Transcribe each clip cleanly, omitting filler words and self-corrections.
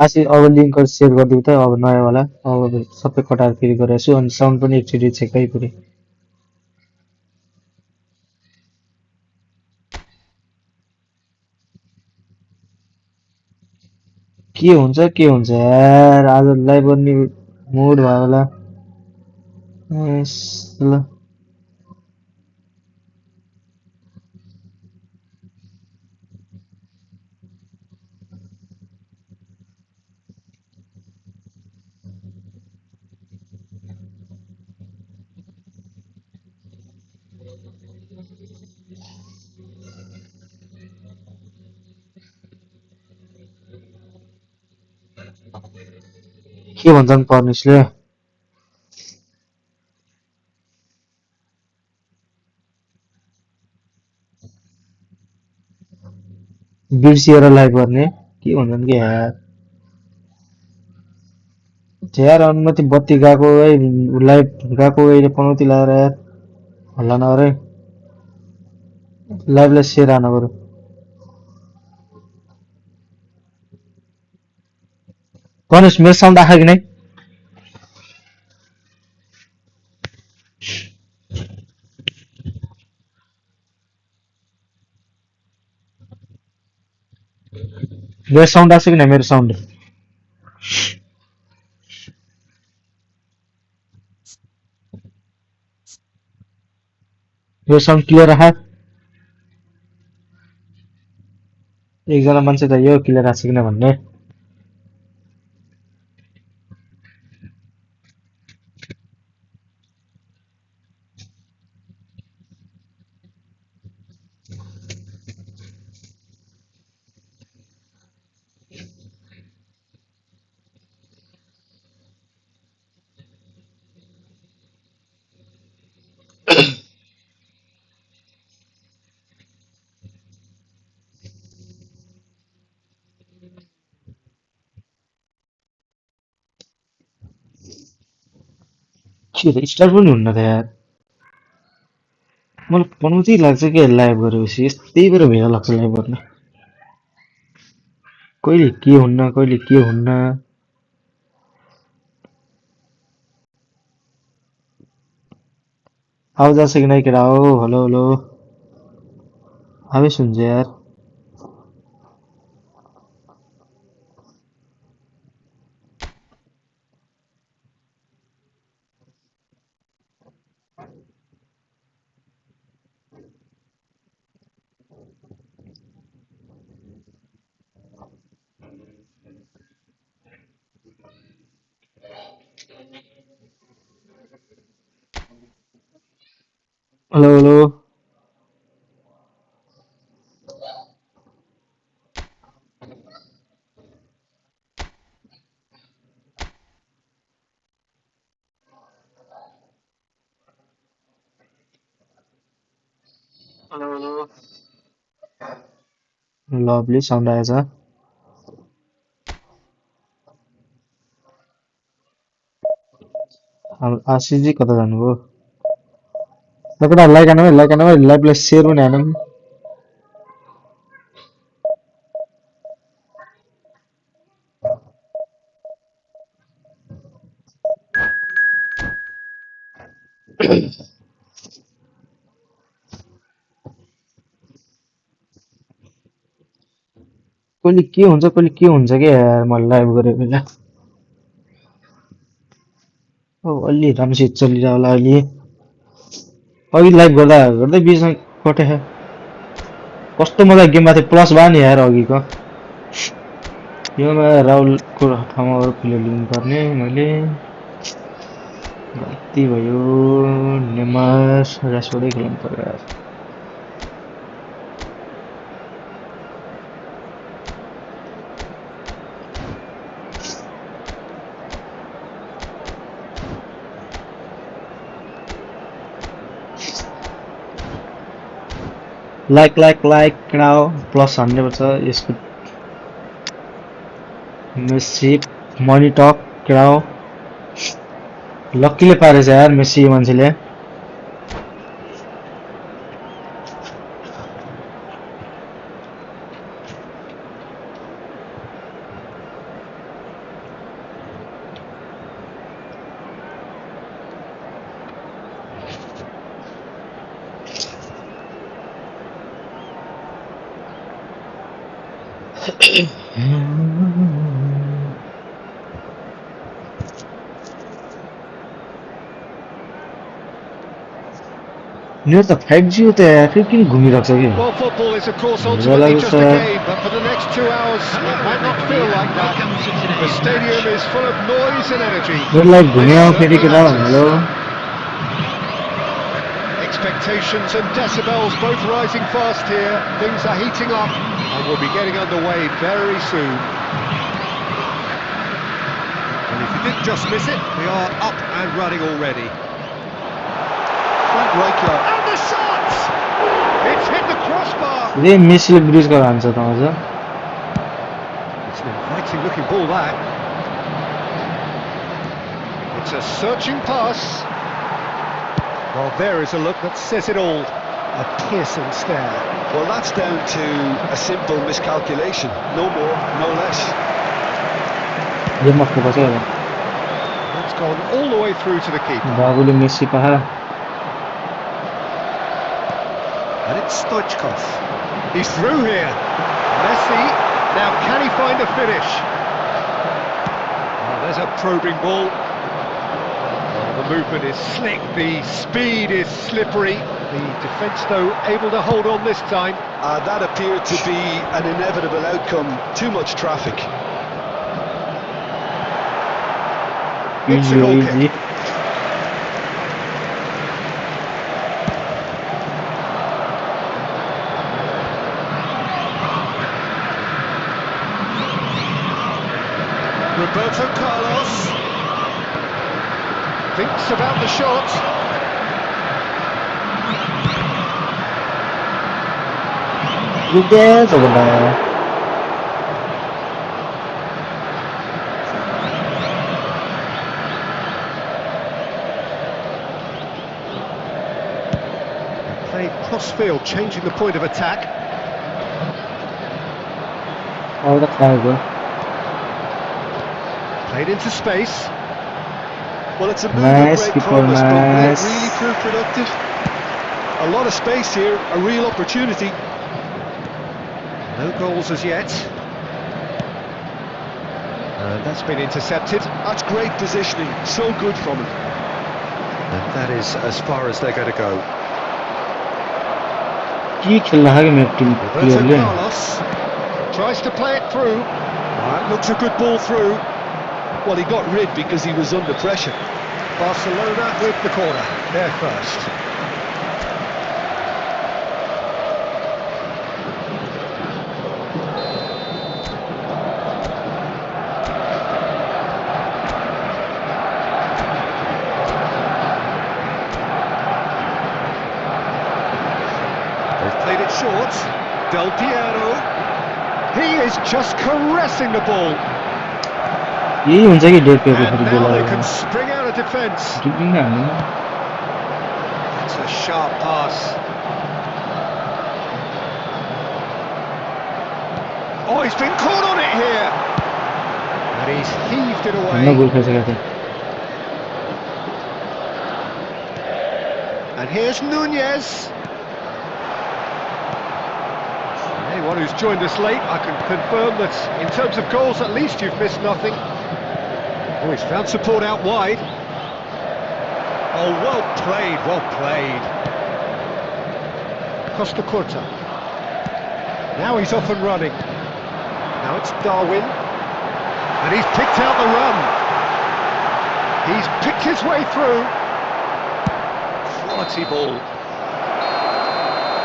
आसी अब लिङ्कहरु सेयर गरिदिउ त अब नयाँवाला अब सबै कटाएर फेरि गरेको छु अनि साउन्ड पनि एकचोटि चेक है फेरि के हुन्छ यार आज लाइभ गर्ने मुड भयो होला एस ल के भन्छन् पर्निसले बिर्सिएर लाइभ गर्ने के भन्छन् के यार अनुमति बत्ती गएको है लाइभ गएको अहिले पनौती लगाएर यार हल्ला नगर है लाइभलाई सेयर हान बरु पर्निस मेरो साउन्ड आयो कि नै मेरो साउन्ड आछ कि नै मेरो साउन्ड यो साउन्ड क्लियर आहा एकजना मान्छे त यो क्लियर आछ कि नै भन्ने के त स्टार्ट पनि हुन्न त यार मलाई पनौती लाग्छ के लाइभ गरेपछि यस्तै बेर भएर लाग्छ लाइभ गर्न कहिले के हुन्न आवाज आछ कि नै केटा हो हेलो हेलो आवेश हुन्छ यार hello hello hello hello lovely sound आएछ आशिषजी कता जानुभयो ल केटा लाइक हान है लाइभलाई सेयर पनि हानौँ कहिले के हुन्छ के यार मलाई लाइभ गरे बेला अब अलि राम्रोसित चलिरह होला अहिले अघि लाइभ गर्दा गर्दै बिचमा कटे कस्तो मजा गेममा थियो प्लस भयो नि यार अघिको योमा राहुलको ठाउँमा अरू प्लेयर लिनु पर्ने मैले गल्ती भयो नेमार रासोडै खेल्नु पर्यो यार लाइक now प्लस हान्ने पर्छ यसको मेसी मनी टक क्राउ लक्कीले पारेछ यार मेसी मान्छेले मेरो त 5G हो त यार फेरि किन घुमिरहेको छ कि Well, football is of course Well, ultimately I just was, a game, but for the next 2 hours it might not feel like that. The stadium is full of noise and energy. मेरो like घुम्यो This फेरि certainly केटा matters. Hello Expectations and decibels both rising fast here. Things are heating up and we'll be getting underway very soon. And if you did just miss it, we are up and running already. Frank Rijkaard. And the shot! It's hit the crossbar. रे मेसीले bridge गरेर हान्छ त अझ It's an inviting looking ball that. It's a searching pass. Well, there is a look that says it all. A piercing stare. Well, that's down to a simple miscalculation. No more, no less. गेममा focus है That's gone all the way through to the keeper. बाबुले Messi पाहा And it's Stoichkov. He's through here. Messi. Now can he find a finish? Oh, there's a probing ball. Oh, the movement is slick. The speed is slippery. The defence, though, able to hold on this time. That appeared to be an inevitable outcome. Too much traffic. It's a goal kick. Roberto Carlos thinks about the shot. रुके त भन्दा Played cross-field, changing the point of attack. एउटा खाएको Played into space. Well, it's a move Nice, of great keeper, promise, but will it nice. really prove productive? A lot of space here, a real opportunity. No goals as yet. And that's been intercepted. That's great positioning, so good from him. And that is as far as they're going to go. के खेल्न लाग्यो मेरो team Roberto प्लेयरले Carlos tries to play it through. That looks a good ball through. Well, he got rid because he was under pressure. Barcelona with the corner. They're first. They've played it short. 𝘿𝙄𝙎𝘾𝙇𝘼𝙄𝙈. He is just caressing the ball. यही हुन्छ कि डेढ phaco And फेरि now they बोलाएर can spring out of defence. Tipping हाल्नु It's a sharp pass. Oh, he's been caught on it here. And he's heaved it भन्न away. गोल खाइसकेको थिएँ And here's Nunez. Anyone who's joined us late, I can confirm that in terms of goals, at least you've missed nothing. Oh, he's found support out wide. Oh, well played, well played. Costa Curta. Now he's off and running. Now it's Darwin. And he's picked out the run. He's picked his way through. Quality ball.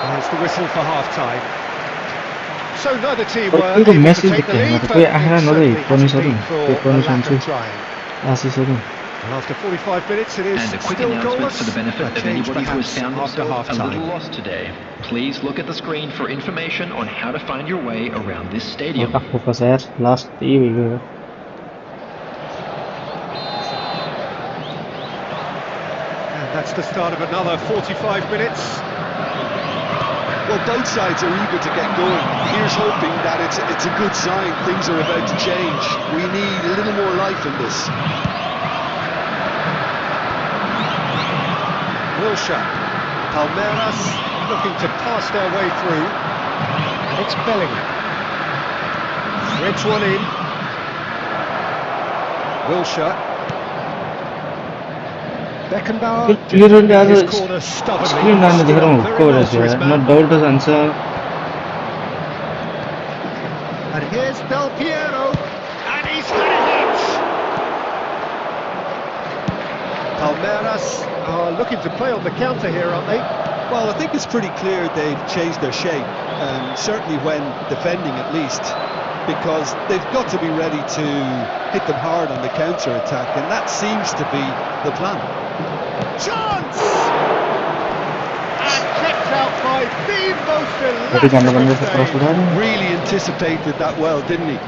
There's the whistle for half-time. So neither team were त्यो able to message take the देखेँ lead, मतलब but कोही it आएर नदै certainly पर्नु hasn't सक्यो been for त्यो a पर्नु lack सक्छु of trying. आशिष सक्यो And after 45 minutes, it is And a quick still announcement goalless. for the benefit A of change anybody who has perhaps found after themselves a half-time. little lost today. Please look at the screen for information on how to find your way around this stadium. हल्का focus यार last यही भइगयो And that's the start of another 45 minutes. Well, both sides are eager to get going. Here's hoping that it's a good sign. Things are about to change. We need a little more life in this. Wilshere. Palmeiras looking to pass their way through. And it's Bellingham. Threads one in. 𝘿𝙬𝙎𝘾𝙇𝘼𝙄𝙈. Beckenbauer clearly as his a corner stubbornly. screen down the hero not doubt as answer. And here's Del Piero, and he's had a hit. Palmeiras are looking to play on the counter here, aren't they? Well, I think it's pretty clear they've changed their shape, certainly when defending at least, because they've got to be ready to hit them hard on the counter-attack, and that seems to be the plan. Chance! And kept out by the most electric save. Really anticipated that well, didn't he?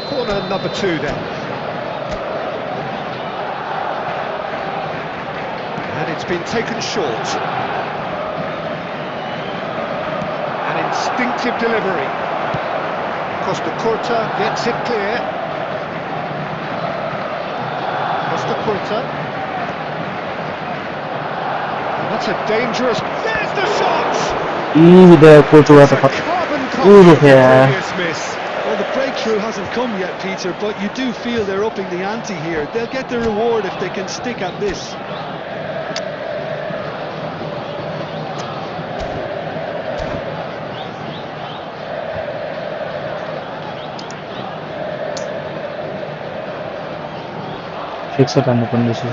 Corner number 2 then. And it's been taken short. An instinctive delivery. Costa Curta gets it clear. Costa Curta. And that's a dangerous... There's the shot! It's a carbon copy of the previous miss. Well, the breakthrough hasn't come yet, Peter, but you do feel they're upping the ante here. They'll get the reward if they can stick at this. Fix-up on the condition.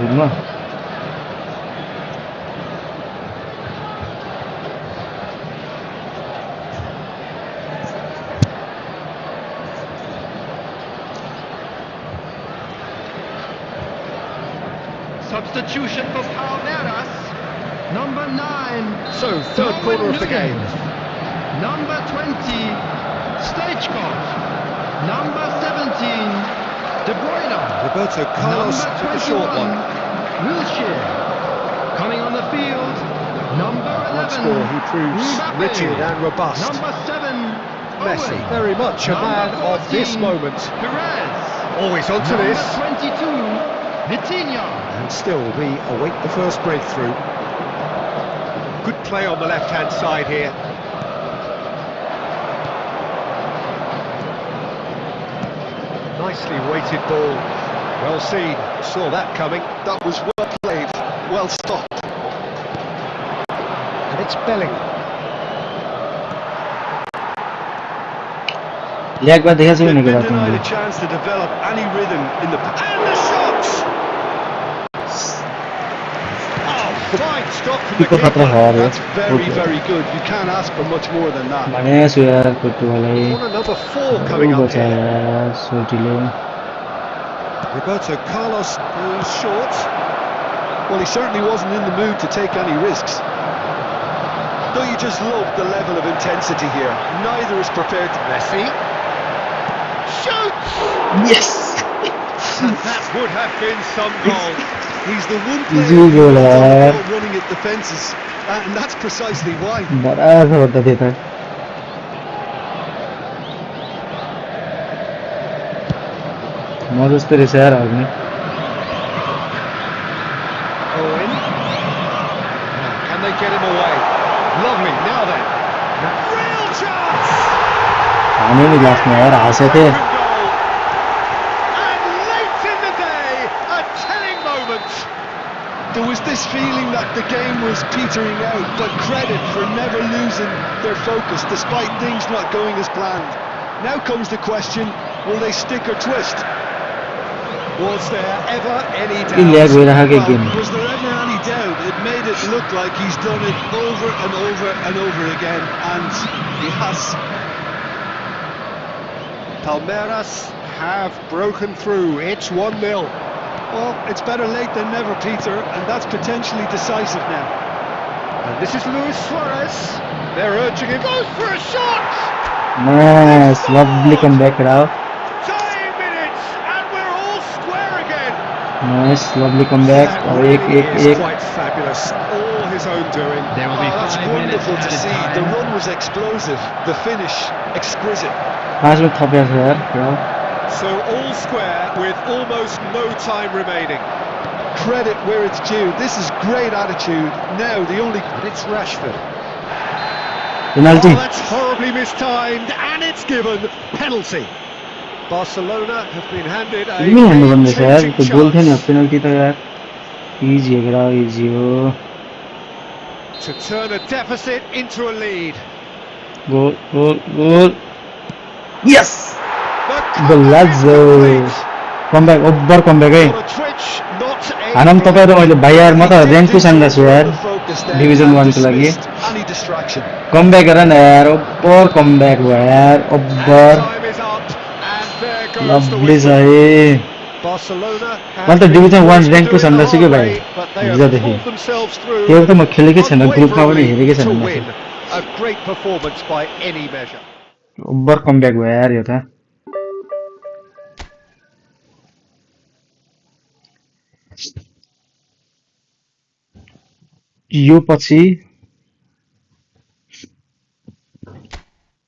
Substitution for Palmeiras, number 9. So, third corner of the game. Number 20, Stagecoach. Number 17, De Bruyne. Roberto Carlos took a short one. 𝘿𝙬𝙎𝘾. Coming on the field, number 11. Once more, he proves Mbappe. rigid and robust. Number 7, Messi, Owen. very much a man of this 14, moment. Perez. Always onto Number this. 22, Vitinha. And still, we await the first breakthrough. Good play on the left-hand side here. Nicely weighted ball. Well seen. Saw that coming. That was well played, well stopped. And it's Bellingham. Leg by the They've been denied a chance to develop any rhythm in the... And the shot! Oh, fine stop from the keeper. That's very, very good. You can't ask for much more than that. Corner number 4 coming up here. Roberto Carlos goes short. Well, he certainly wasn't in the mood to take any risks. Don't you just love the level of intensity here? Neither is prepared to... Messi shoots! Yes! And that would have been some goal. He's the one Easy player goal, running at the fences, and that's precisely why. बड़ा सा होता था मौज तेरे से यार आदमी Owen. Can they get him away? Lovely, now then. Real chance! आने नहीं लास्ट में यार आसे थे Goal. And late in the day, a telling moment. There was this feeling that the game was petering out, but credit for never losing their focus despite things not going as planned. Now comes the question, will they stick or twist? Was there ever any doubt? Was there ever any doubt? It made it look like he's done it over and over and over again, and he has. Palmeiras have broken through. It's 1-0. Well, it's better late than never, Peter, and that's potentially decisive now. And this is Luis Suarez. They're urging him. Goes for a shot! nice lovely comeback now Time minutes, and we're all square again. nice lovely comeback That और really एक is quite fabulous. All his own doing. There will be That's 5 minutes wonderful to added see. time. The run was explosive, the finish exquisite. 5 minute थपया छ यार पुरा So all square with almost no time remaining. Credit where it's due. This is great attitude. Now the only... And it's Rashford. penalty Oh, that's horribly mistimed, and it's given penalty. Barcelona have been handed a इनमें हान्नु भन्ने छ यार game-changing त्यो गोल थियो नि chance penalty त यार इजी हो केटा इजी हो to turn a deficit into a lead. Goal goal goal yes The goal comeback is complete. Comeback over comeback है Not a twitch, not a हानम तपाईँ र मैले भाइ यार म त He र्याङ्क dipped पुसान्दा into छु a यार world of focus then division and 1 को लागि dismissed any distraction. कमब्याक गर न यार ओभर कमब्याक भयो यार And over time is up, and there goes the lovely छ whistle. है Barcelona मैले have त been division 1 forced to rank do it the पुसान्दा छु के hard भाइ way, but they have हिजोदेखि pulled themselves through त्यो त म खेलेकै छैन ग्रुपमा पनि unwaveringly हेरेकै छैन to match win. A great performance by any measure. Over comeback भयो यार यो त यो पछि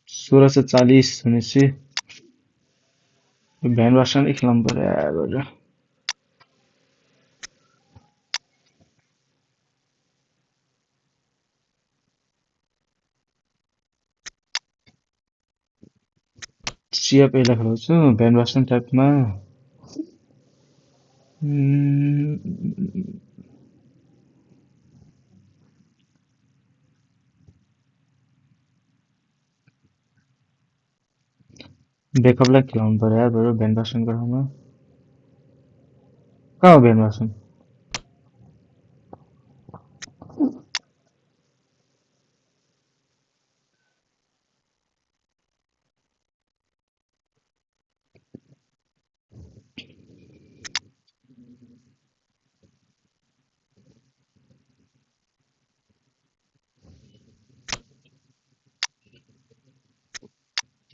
1640 भनेपछि भ्यान वासन नै खेलाउनु पर्यो यार बरु चिया पहिला खेलाउँछु भ्यान वासन टाइपमा ब्याकअपलाई खेलाउनु पर्यो यार बरु भ्यान वासनको ठाउँमा कहाँ हो भ्यान वासन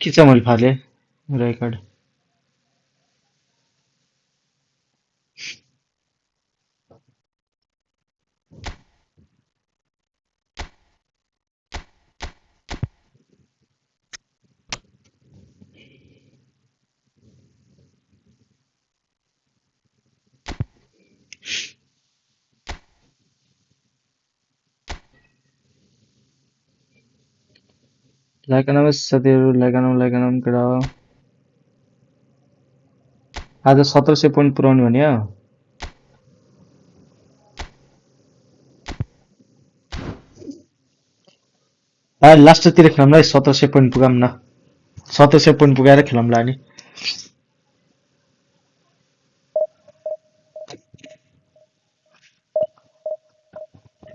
के छ मैले फाले रेकर्ड लाइकानामा साथीहरू लाइकानाम केटा आज 1700 पोइन्ट पुऱ्याउने भन्यो लास्टतिर खेलाउँला 1700 पोइन्ट पुगाम न 1700 पोइन्ट पुगाएर खेलाउँला नि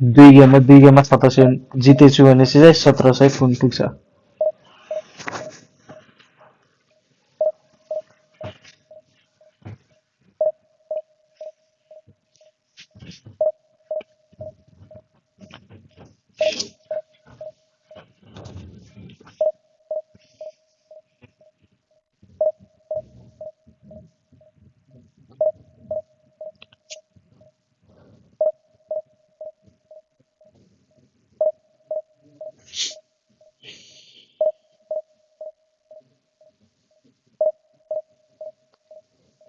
दुई गेममा 1700 जितेछु भनेपछि चाहिँ 1700 पोइन्ट पुग्छ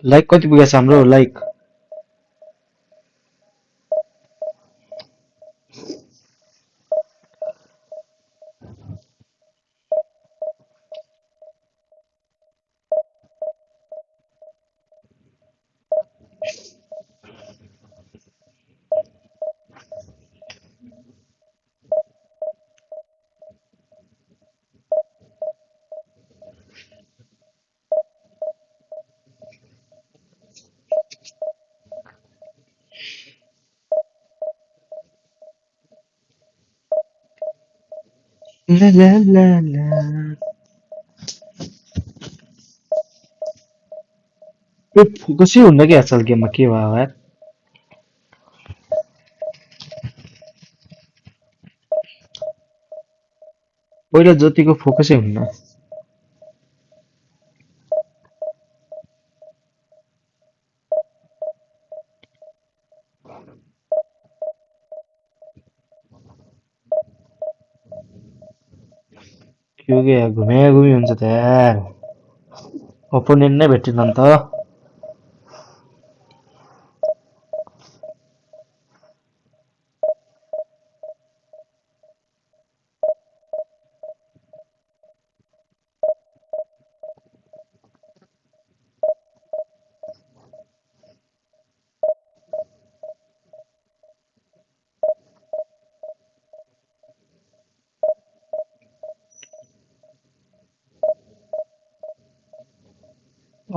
लाइक कति पुगेछ हाम्रो लाइक ला ला ला ला यो फोकसै हुन्न कि आजकल गेममा के भयो यार पहिला जतिको फोकसै हुन्न के यार घुमी हुन्छ त यार ओपोनेन्ट नै भेटिन नि त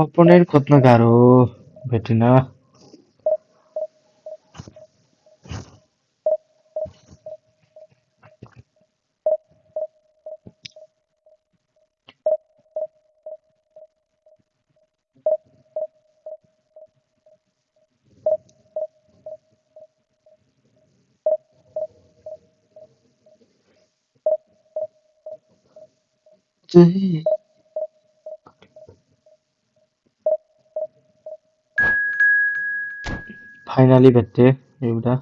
Opponent खोज्न गाह्रो भेटिन फाइनली भेट्टे एउटा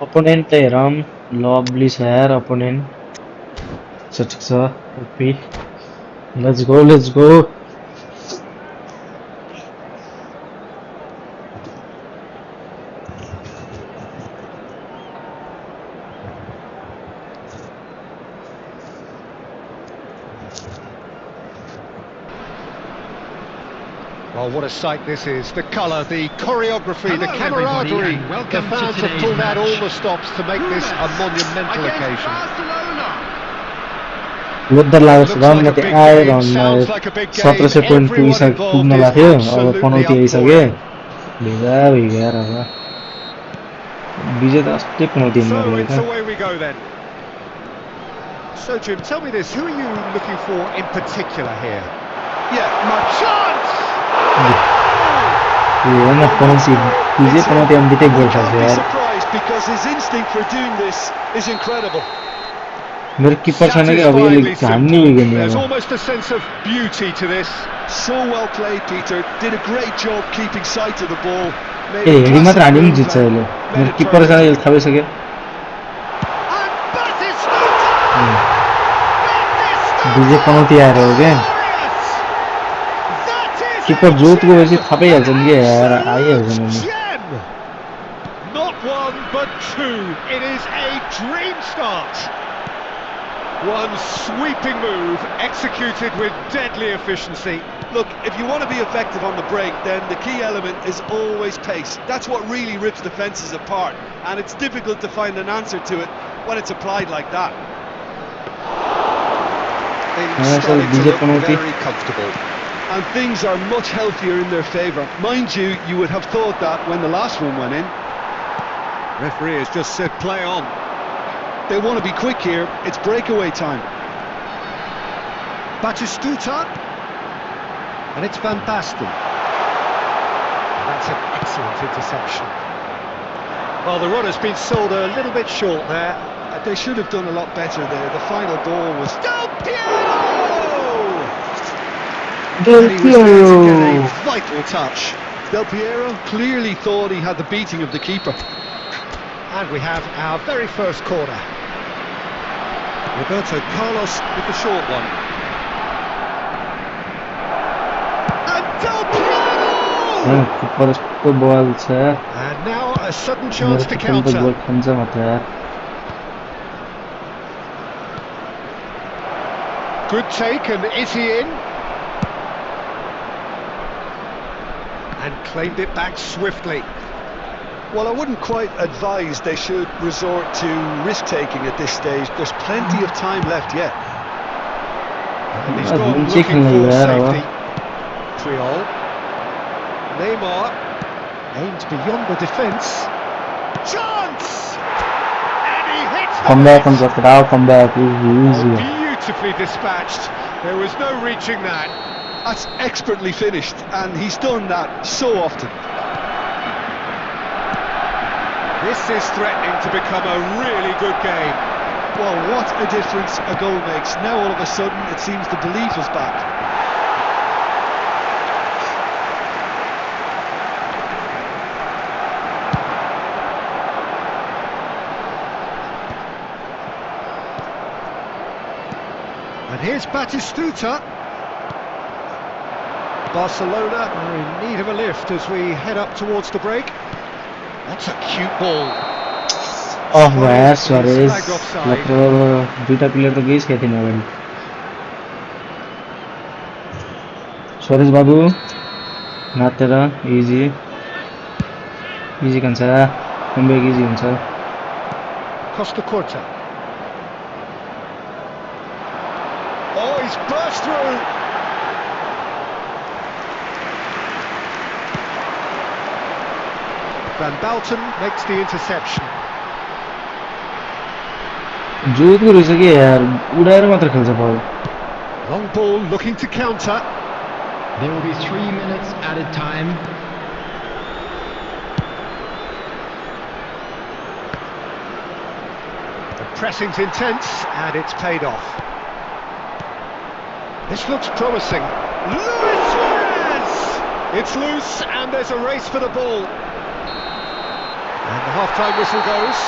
Opponent त हेरौँ lovely छ यार opponent ठिक छ OP let's go Oh, what a sight this is. The colour, the choreography, the Hello, camaraderie. everybody, and The welcome to fans have today's pulled out all match. the stops to make this a monumental Against occasion. Barcelona. लोद्दर लागेको छ Looks run like a माथि big आएर game, sounds like a big game. 1700 point Everyone involved पुग्न is लाग्यो अब absolutely Panauti up for आइसके it. भिगा यार अब विजय त अस्ति पनौती हिँड्नु So रहेछ it's away we go then. So Jim, tell me this, who are you looking for in particular here? Yeah, my Chance! हेर्न पनौती विजय पनौती अम्बितै गोल खान्छ can't be यार surprised because his instinct for doing this is incredible. मेरो किपर छैन कि अब यसले हान्ने wicket There's अब almost a sense of beauty to this. So well played, Peter. Did a great job keeping sight of the ball. Made A a Heidi मात्र classic हान्यो पनि move जित्छ and यसले made मेरो it किपर छैन perfect. यसले थाहा भइसक्यो And Battistuta! विजय पनौती आएर हो क्या That is किपर जोत गएपछि थाहा पाइहाल्छन् कि यार आइहाल्छन् अनि gem! Not one but two. It is a dream start. One sweeping move executed with deadly efficiency. Look, if you want to be effective on the break, then the key element is always pace. That's what really rips defences apart, and it's difficult to find an answer to it when it's applied like that. Yeah, so DJ Panoti. Very comfortable, and things are much healthier in their favour. Mind you, you would have thought that when the last one went in. Referee has just said play on. They want to be quick here. It's breakaway time. Battistuta. And it's Van Basten. That's an excellent interception. Well, the run has been sold a little bit short there. They should have done a lot better there. The final ball was... Del Piero! Del And he was there to get Piero a vital touch. Del Piero clearly thought he had the beating of the keeper. And we have our very first corner. Roberto Carlos with the short one. And Del Piero! किपर यस्तो बल छ And now a sudden मेरो chance to किपर त counter. गोल खान्छ मात्र यार Good take, and is he in? And claimed it back swiftly. Well, I wouldn't quite advise they should resort to risk-taking at this stage. There's plenty of time left yet. And he's Ah, gone don't looking chicken for like that, safety. Triol. Neymar aimed beyond the defence. Chance! And he hits the Come back net. and just now come back. Easy. Beautifully dispatched. There was no reaching that. That's expertly finished, and he's done that so often. This is threatening to become a really good game. Well, what a difference a goal makes. Now all of a sudden it seems the belief is back. And here's Batistuta. Barcelona are in need of a lift as we head up towards the break. That's a cute ball. Oh man, Suarez Suarez. is flagged offside. मतलब दुईटा player तो गइस खेथिन अगाडि. Suarez बाबु नातेर easy कान्छ comeback easy हुन्छ. Costa Corta. Oh, he's burst through. Van Balten makes the interception. जोको रहेछ के यार उडाएर मात्र खेल्छ बल. Long ball looking to counter. There will be 3 minutes added time. The pressing's intense and it's paid off. This looks promising. Luis Suarez! It's loose and there's a race for the ball. And the half-time whistle goes.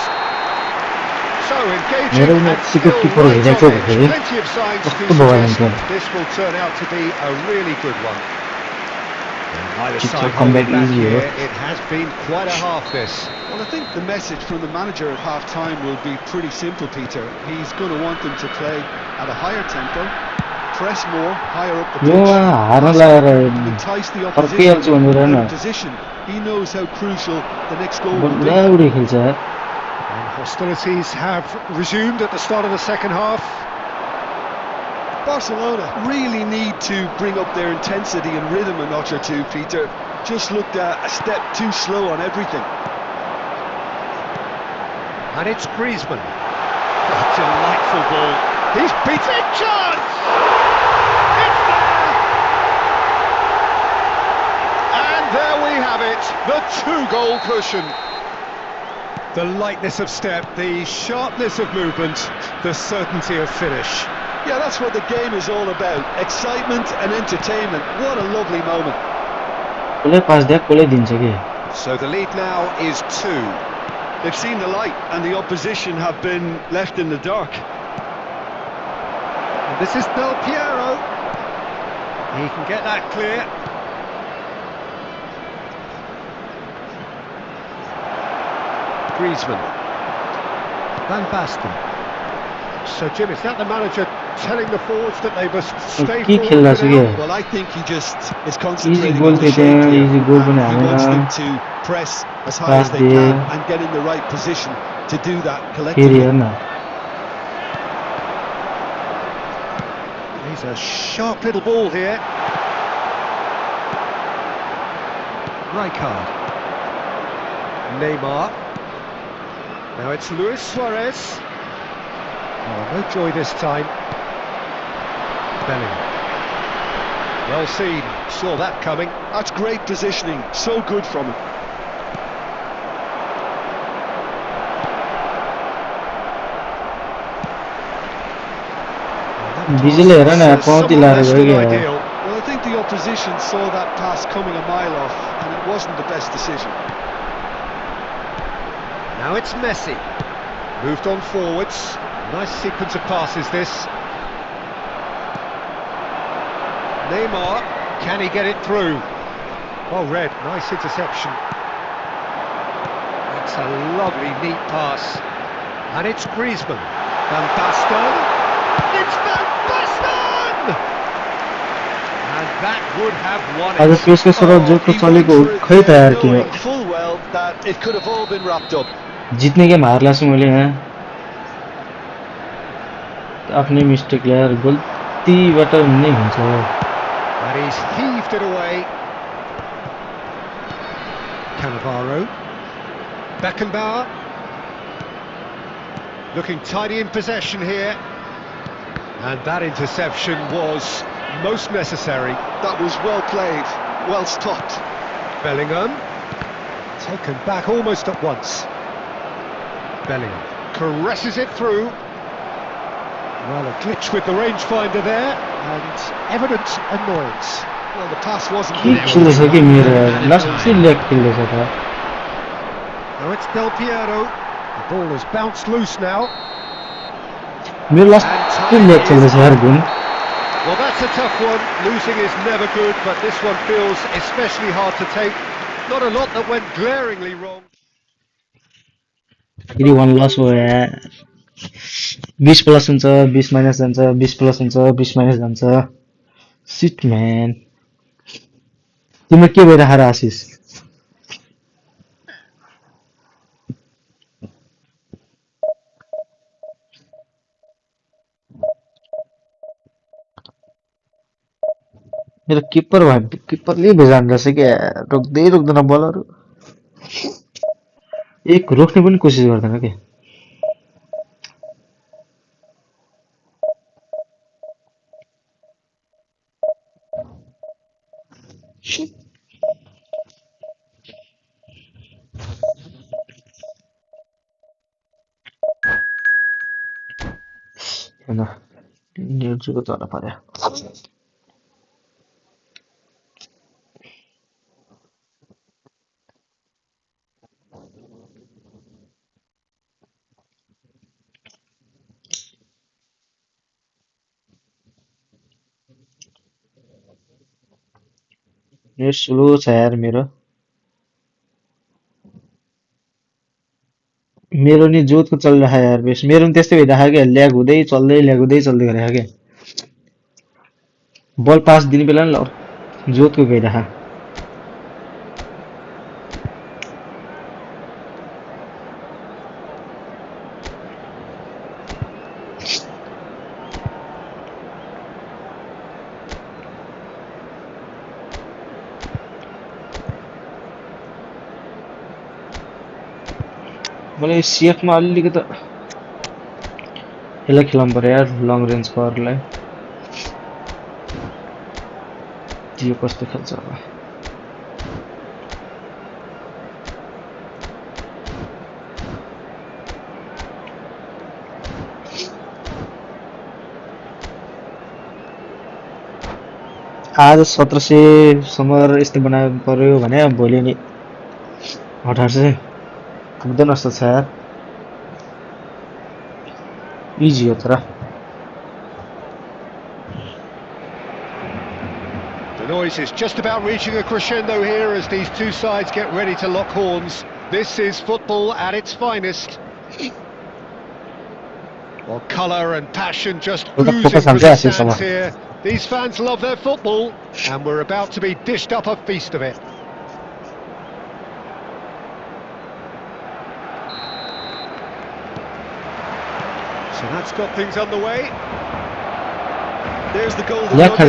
So engaging मेरो and Mexico still keeper right हेरेको on edge. भए Plenty of signs to कस्तो भयो suggest भने this will turn out to be a really good one. And neither It's a side comeback holding back easy, here. eh? It has been quite a half this. Well, I think the message from the manager at half-time will be pretty simple, Peter. He's going to want them to play at a higher tempo, press more, higher up the yo pitch, horn लगाएर entice the फर्किहाल्छु opposition भनेर out न of position. He knows how crucial the next goal will be. उडाउडी खेल्छ. And hostilities have resumed at the start of the second half. Barcelona really need to bring up their intensity and rhythm a notch or two, Peter. Just looked a step too slow on everything. And it's Griezmann. A delightful ball. He's beaten it. Chance! It's there! And there we have it, the two-goal cushion. The lightness of step, the sharpness of movement, the certainty of finish. Yeah, that's what the game is all about. Excitement and entertainment. What a lovely moment. कसले पास दिए कसले दिन्छ के. So the lead now is 2. They've seen the light and the opposition have been left in the dark. And this is Del Piero. He can get that clear. Griezmann. Van Basten. So Jim, is that the manager telling the forwards that they must stay के forward? खेल्दा for छ now? के. Well, I think he just is concentrating goal on the थे shape त्यहाँ, here. easy goal पनि He wants हानेन. them to press as high as Pass they दिए. can and get in the right position to do that फेरि collectively. हेर्न. He's a sharp little ball here. Rijkaard. Neymar. Now it's Luis Suarez. Oh, no joy this time. Bellingham. Well seen, saw that coming. That's great positioning, so good from him. बिजुले हेर न पौती लाएर गयो के. Ideal. Well, I think the opposition saw that pass coming a mile off and it wasn't the best decision. Now it's Messi. Moved on forwards. Nice sequence of passes this. Neymar, can he get it through? Well read, nice interception. That's a lovely, neat pass. And it's Griezmann. Van Basten. It's Van Basten! And that would have won आज it. पेसको सुरुवात जो He चलेको went for it खै त there, यार के. knowing full well that it could have all been wrapped up. जित्ने game हार्ला छु मैले यहाँ. आफ्नै मिस्टेक यार गल्तीबाट नै हुन्छ. And he's heaved it away. Cannavaro. Beckenbauer. Looking tidy in possession here. And that interception was most necessary. That was well played, well stopped. Bellingham. Taken back almost at once. Bellingham caresses it through. Well, a glitch with the rangefinder there, and evident annoyance. Well, the pass wasn't के खेल्दैछ कि मेरो last leg खेल्दैछ त Now it's 𝘿𝙄𝙎𝘼𝙄𝙈. The ball has bounced loose now. मेरो last leg खेल्दैछ यार गुन Well, that's a tough one. Losing is never good, but this one feels especially hard to take. Not a lot that went glaringly wrong. फेरि 1 लस हो यार 20 plus हुन्छ 20 minus जान्छ 20 plus हुन्छ 20 माइनस जान्छ सिट म्यान तिम्रो के भइरहेको र आशिष मेरो किपर भयो किपरले भेजान रहेछ के रोक्दै रोक्दैन बलहरु एक रोक्ने पनि कोसिस गर्दैन के हैन न्युजको चला पर्यो यो स्लो छ यार मेरो नि जोतको चलिरहेको यार बेस मेरो नि त्यस्तै भइरहेको के ल्याग हुँदै चल्दै गरेको के बल पास दिने बेला नि ल जोतको गइरहेको मलाई सीएफमा अलिकति यसलाई खेलाउनु पर्यो यार लङ रेन्ज कभरलाई यो कस्तो खेल्छ अब आज 1700 समर यस्तो बनाउनु पर्यो भने भोलि नि 1800 पुग्दैन जस्तो छ यार इजी हो तर The noise is just about reaching a crescendo here as these two sides get ready to lock horns. This is football at its finest. Well, colour and passion just oozing from the stands here. These fans love their football, and we're about to be dished up a feast of it. So that's got things underway. There's the goal that one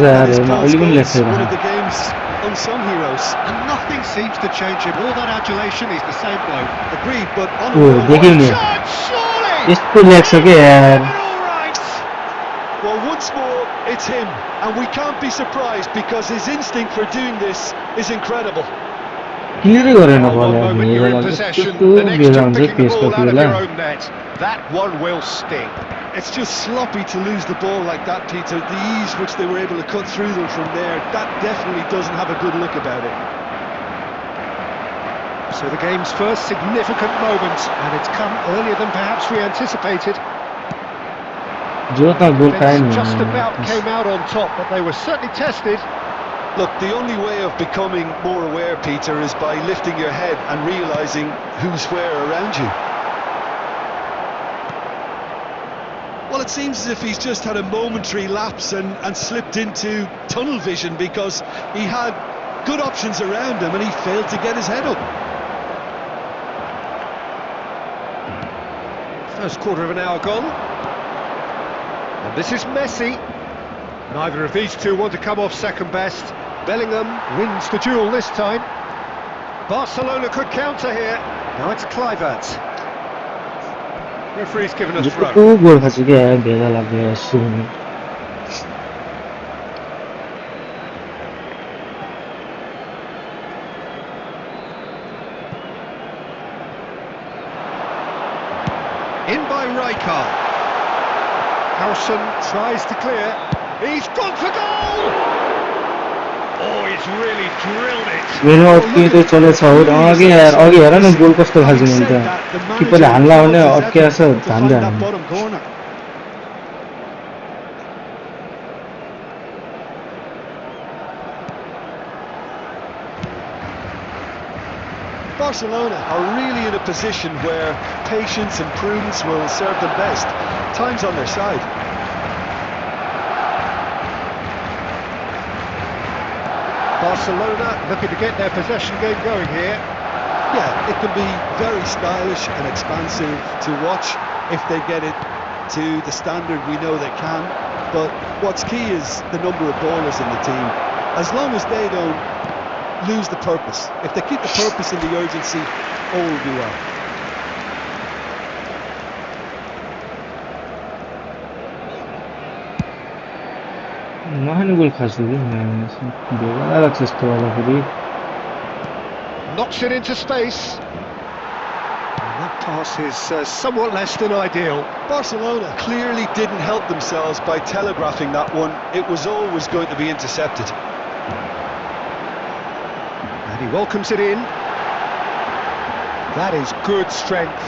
of the game's unsung heroes. And nothing seems to change him. All that adulation, he's the same bloke. Agreed, but on the well, once more, it's him, and we can't be surprised because his instinct for doing this is incredible. Moment you're in possession, the next you're picking the ball out of your own net. That one will sting. It's just sloppy to lose the ball like that, Peter. The ease which they were able to cut through them from there, that definitely doesn't have a good look about it. So the game's first significant moment, and it's come earlier than perhaps we anticipated. They just about came out on top, but they were certainly tested. Look, the only way of becoming more aware, Peter, is by lifting your head and realising who's where around you. Well, it seems as if he's just had a momentary lapse and slipped into tunnel vision because he had good options around him and he failed to get his head up. First quarter of an hour gone. And this is Messi. Neither of these two want to come off second best. Bellingham wins the duel this time. Barcelona could counter here. Now it's Kluivert. Referee's given a yo throw. कस्तो गोल खाछु क्या भेला लाग्यो सुरुमा In by Rijkaard. Harrison tries to clear. He's gone for goal! Oh, he's really drilled it. मेरो अड्किए चाहिँ चलेछ हो अघि हेर न गोल कस्तो खाल्छ नि त किपरले हान्ला भने अड्किया छ हान्दै हान्दै Barcelona are really in a position where patience and prudence will serve them best. Time's on their side. Barcelona looking to get their possession game going here. Yeah, it can be very stylish and expansive to watch if they get it to the standard we know they can. But what's key is the number of ballers in the team. As long as they don't lose the purpose, if they keep the purpose and the urgency, all will be well. नखाने गोल खाछु कि भेला लाग्छ यस्तो वाला फेरि Knocks it into space. And that pass is somewhat less than ideal. Barcelona clearly didn't help themselves by telegraphing that one. It was always going to be intercepted. And he welcomes it in. That is good strength.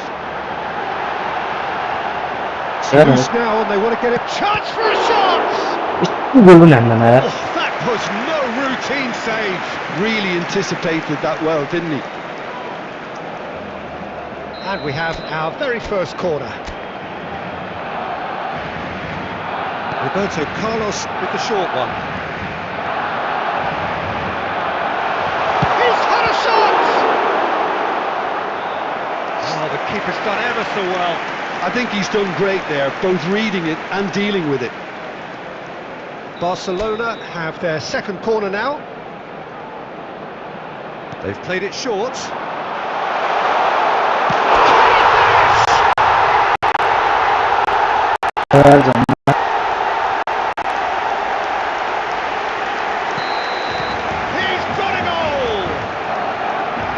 Loose now, and they want to get a chance for a shot! गोल पनि हान्दैन यार Oh, that was no routine save. Really anticipated that well, didn't he? And we have our very first corner. Roberto Carlos with the short one. He's had a shot! Oh, the keeper's done ever so well. I think he's done great there, both reading it and dealing with it. Barcelona have their second corner now. They've played it short. He's got a goal!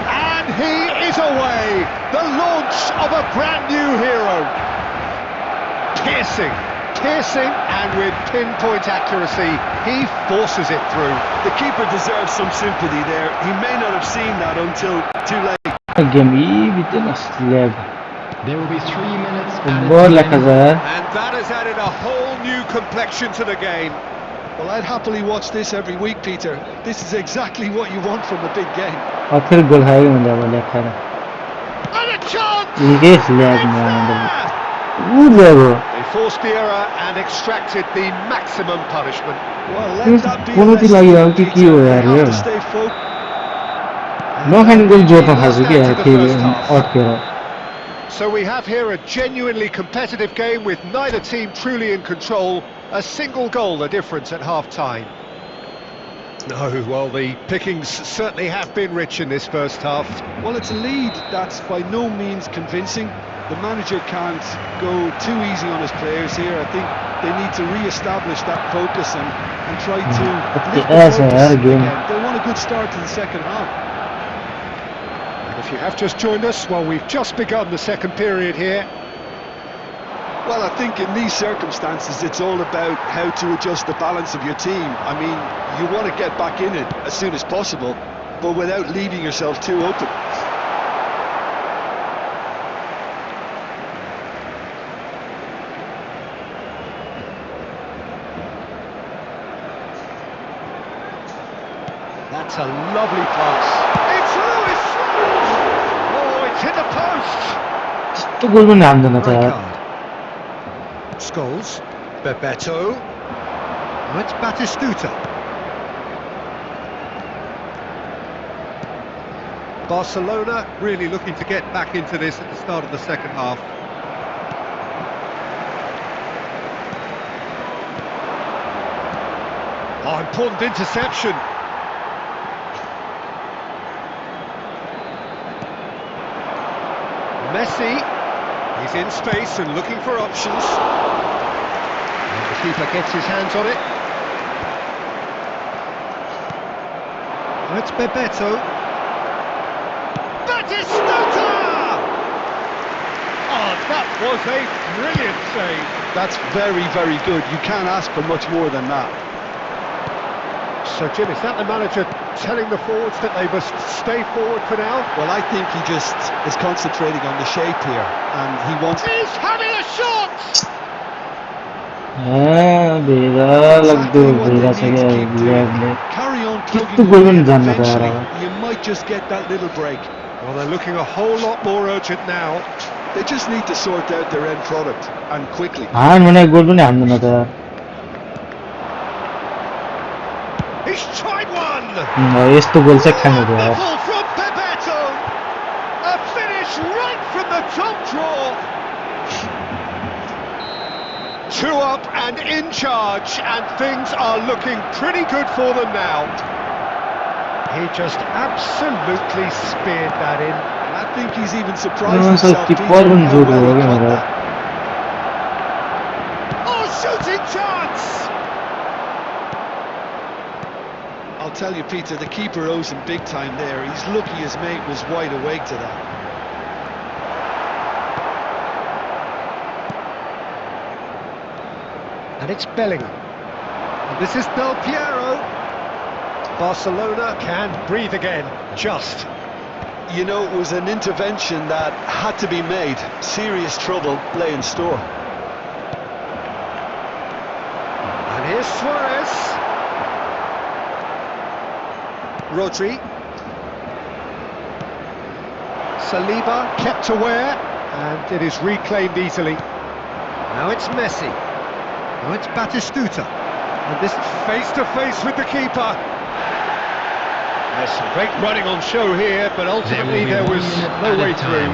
And he is away! The launch of a brand new hero. Piercing and with pinpoint accuracy, he forces it through. The keeper deserves some sympathy there. He may not have seen that until too late. There will be 3 minutes Bola added time. casa. And that has added a whole new complexion to the game. Well, I'd happily watch this every week, Peter. This is exactly what you want from a big game. आखिर गोल खायो भने अब लेखाएर And a chance! निकै lag It's म there! उ ल्यागो They forced the error and extracted the maximum punishment. Well, let that be a कोनोतिर lesson, लाग्यो कि के हो Peter. यार They yo have to stay focused. नखाने गोल जोड्न खाछु कि यार Into the फेरि first half. अड्केर So we have here a genuinely competitive game with neither team truly in control. A single goal the difference at half-time. No, well, the pickings certainly have been rich in this first half. Well, it's a lead that's by no means convincing. The manager can't go too easy on his players here. I think they need to re-establish that focus and try to lift the Yes, focus game. again. They want a good start to the second half. And if you have just joined us, well, we've just begun the second period here. Well, I think in these circumstances it's all about how to adjust the balance of your team. I mean, you want to get back in it as soon as possible, but without leaving yourself too open. That's a lovely pass. It's Lewis! Oh, it's hit the post! त्यस्तो गोल पनि हान्दैन त यार Rijkaard. Scholes, Bebeto. Oh, it's Batistuta. Barcelona really looking to get back into this at the start of the second half. Oh, important interception. Messi, he's in space and looking for options. And the keeper gets his hands on it. It's Bebeto. Batistuta! Oh, that was a brilliant save. That's very, very good. You can't ask for much more than that. So, Jim, is that the manager telling the forwards that they must stay forward for now? Well, I think he just is concentrating on the shape here, and he wants... He's having a shot! Exactly what they need to keep doing. Carry on plugging away, and eventually you might just get that little break. Well, they're looking a whole lot more urgent now. They just need to sort out their end product, and quickly. He's tried one! गोल चाहिँ खानु भयो Wonderful from Bebeto! A finish right from the top draw! 2 up and in charge, and things are looking pretty good for them now. He just absolutely speared that in. I think he's even surprised himself. Oh, shooting chance! I'll tell you, Peter, the keeper owes him big time there. He's lucky his mate was wide awake to that. And it's Bellingham. And this is Del Piero. Barcelona can breathe again, just. You know, it was an intervention that had to be made. Serious trouble lay in store. And here's Suarez. Rodri. Saliba kept aware, and it is reclaimed easily. Now it's Messi. Now it's Batistuta. And this face-to-face with the keeper. There's some great running on show here, but ultimately there was no way through.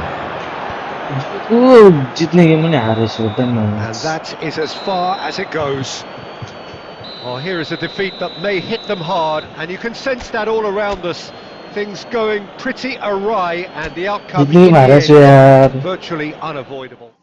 And that is as far as it goes. Well, here is a defeat that may hit them hard, and you can sense that all around us. Things going pretty awry, and the outcome in the end, virtually unavoidable.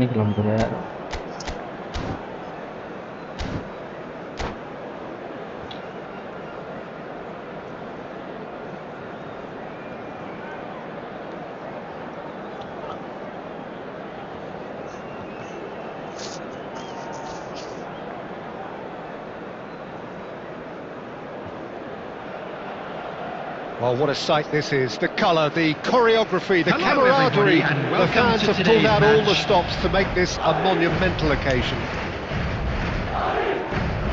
निकलम पऱ्यो यार Well, what a sight this is. The colour, the choreography, the camaraderie. The fans have pulled out all the stops to make this a monumental occasion.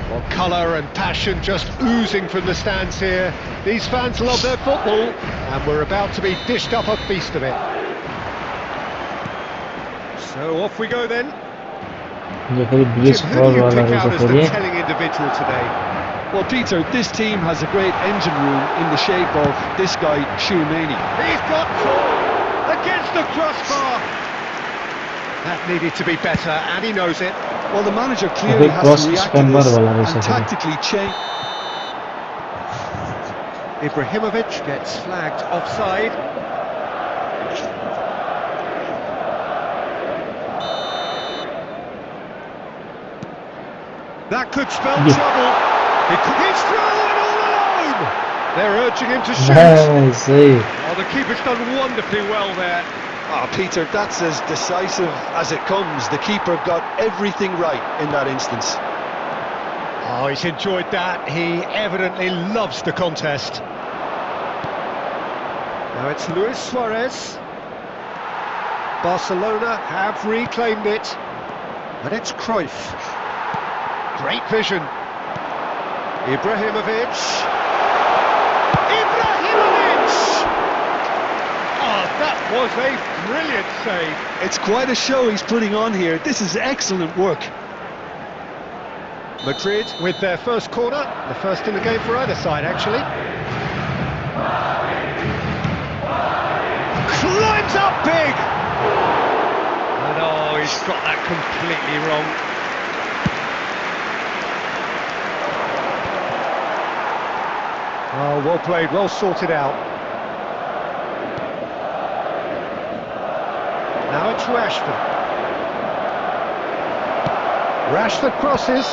Well, colour and passion just oozing from the stands here. These fans love their football, and we're about to be dished up a feast of it. So off we go then. यो फेरि Jim, bridge who do you वाला pick out रहेछ as the फेरि telling individual today? Well, Peter, this team has a great engine room in the shape of this guy, 𝘿𝙬𝙎. He's got two against the crossbar. That needed to be better, and he knows it. Well, the manager clearly has cross to react to spam this गर्दा रहेछ and फेरि। tactically change. Ibrahimovic gets flagged offside. That could spell trouble. He's through and all alone. They're urging him to shoot. Nice save. Oh, the keeper's done wonderfully well there. Oh, Peter, that's as decisive as it comes. The keeper got everything right in that instance. Oh, he's enjoyed that. He evidently loves the contest. Now it's Luis Suarez. Barcelona have reclaimed it. And it's Cruyff. Great vision. Ibrahimovic. Ibrahimovic! Oh, that was a brilliant save. It's quite a show he's putting on here. This is excellent work. Madrid with their first corner, the first in the game for either side, actually. Climbs up big! And oh, he's got that completely wrong. Oh, well played, well sorted out. Now it's Rashford. Rashford crosses.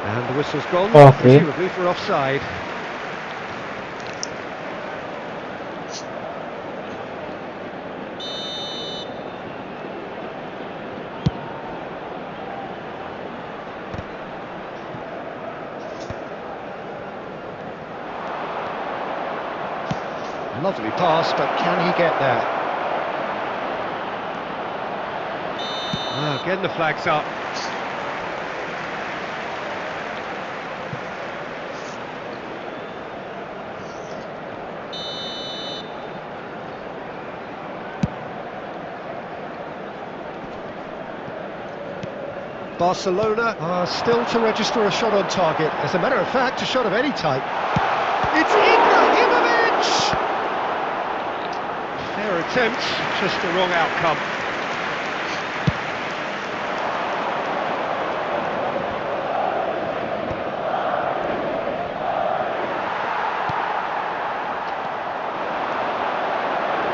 And the whistle's gone, Okay. presumably for offside. Lovely pass, but can he get there? Again the flag's up. Barcelona are still to register a shot on target. As a matter of fact, a shot of any type. It's Ibrahimovic! Fair attempt, just the wrong outcome.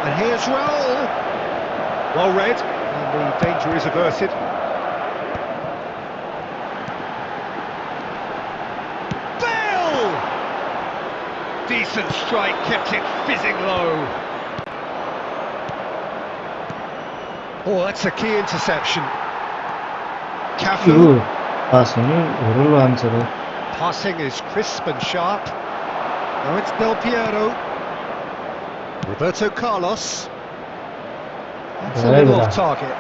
And here's Raul. Well read, and the danger is averted. Decent strike, kept it fizzing low. Oh, that's a key interception. Cafu. Passing is crisp and sharp. Now it's Del Piero. Roberto Carlos. That's a little off target.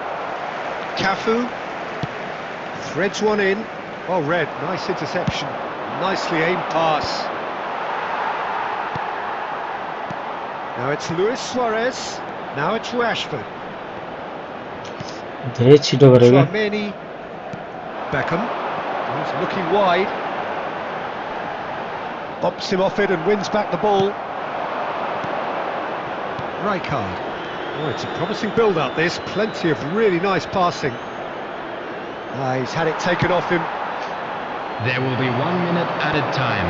Cafu. Threads one in. Well read, nice interception. Nicely aimed pass. Now it's Luis Suarez. Now it's Rashford. Tchouaméni. Beckham. He's looking wide. Bumps him off it and wins back the ball. Rijkaard. Oh, it's a promising build-up this. Plenty of really nice passing. He's had it taken off him. There will be 1 minute added time.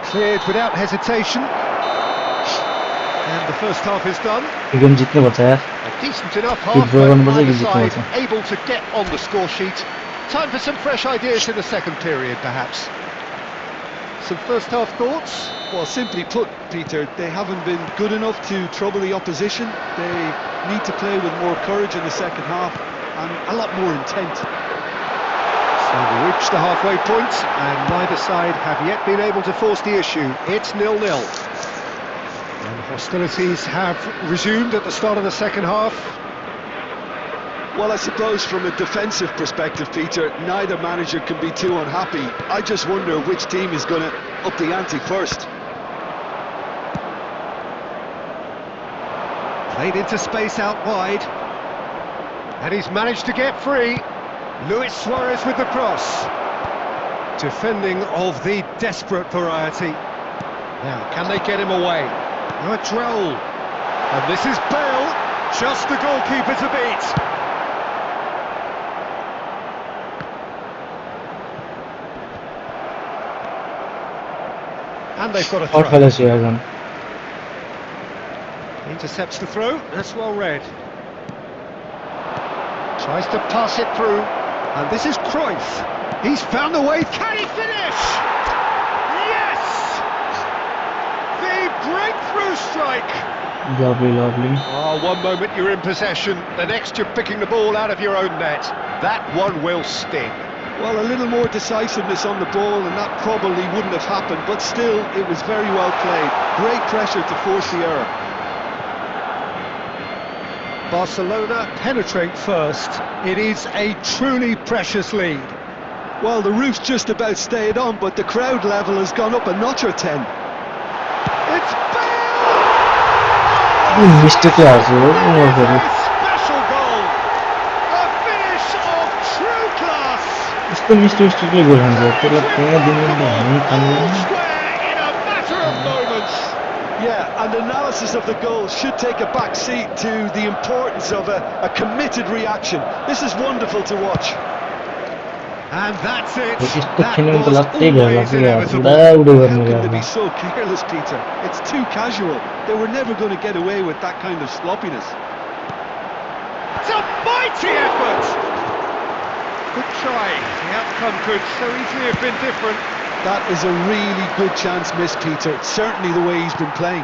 Cleared without hesitation. And the first half is done. A decent enough half, but either side able to get on the score sheet. Time for some fresh ideas in the second period, perhaps. Some first half thoughts? Well, simply put, Peter, they haven't been good enough to trouble the opposition. They need to play with more courage in the second half and a lot more intent. So we reached the halfway point, and neither side have yet been able to force the issue. It's 0-0. And hostilities have resumed at the start of the second half. Well, I suppose from a defensive perspective, Peter, neither manager can be too unhappy. I just wonder which team is going to up the ante first. Played into space out wide. And he's managed to get free. Luis Suarez with the cross. Defending of the desperate variety. Now, can they get him away? A droll. And this is Bale. Just the goalkeeper to beat. And they've got a throw. Intercepts the throw, that's well read. Tries to pass it through, and this is Cruyff. He's found the way, can he finish? Yes! The breakthrough strike! Lovely, lovely. Oh, one moment you're in possession, the next you're picking the ball out of your own net. That one will sting. Well, a little more decisiveness on the ball and that probably wouldn't have happened, but still, it was very well played. Great pressure to force the error. Barcelona penetrate first. It is a truly precious lead. Well, the roof's just about stayed on, but the crowd level has gone up a notch or 10. It's Bale! Mistake Special goal! A finish of true class! mistake goal In a matter of moments. Yeah, and analysis of the goal should take a back seat to the importance of a committed reaction. This is wonderful to watch. And that's it. That was always inevitable. How can they be so careless, Peter? It's too casual. They were never going to get away with that kind of sloppiness. It's a mighty effort. Good try. The outcome could so easily have been different. That is a really good chance missed, Peter. Certainly the way he's been playing.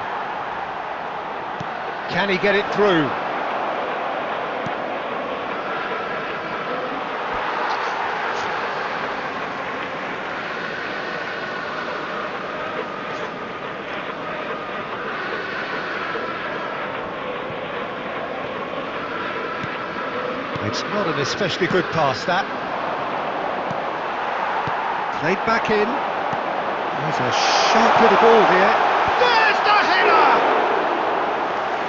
Can he get it through? It's not an especially good pass, that. Played back in. There's a sharp little ball here. There's the header!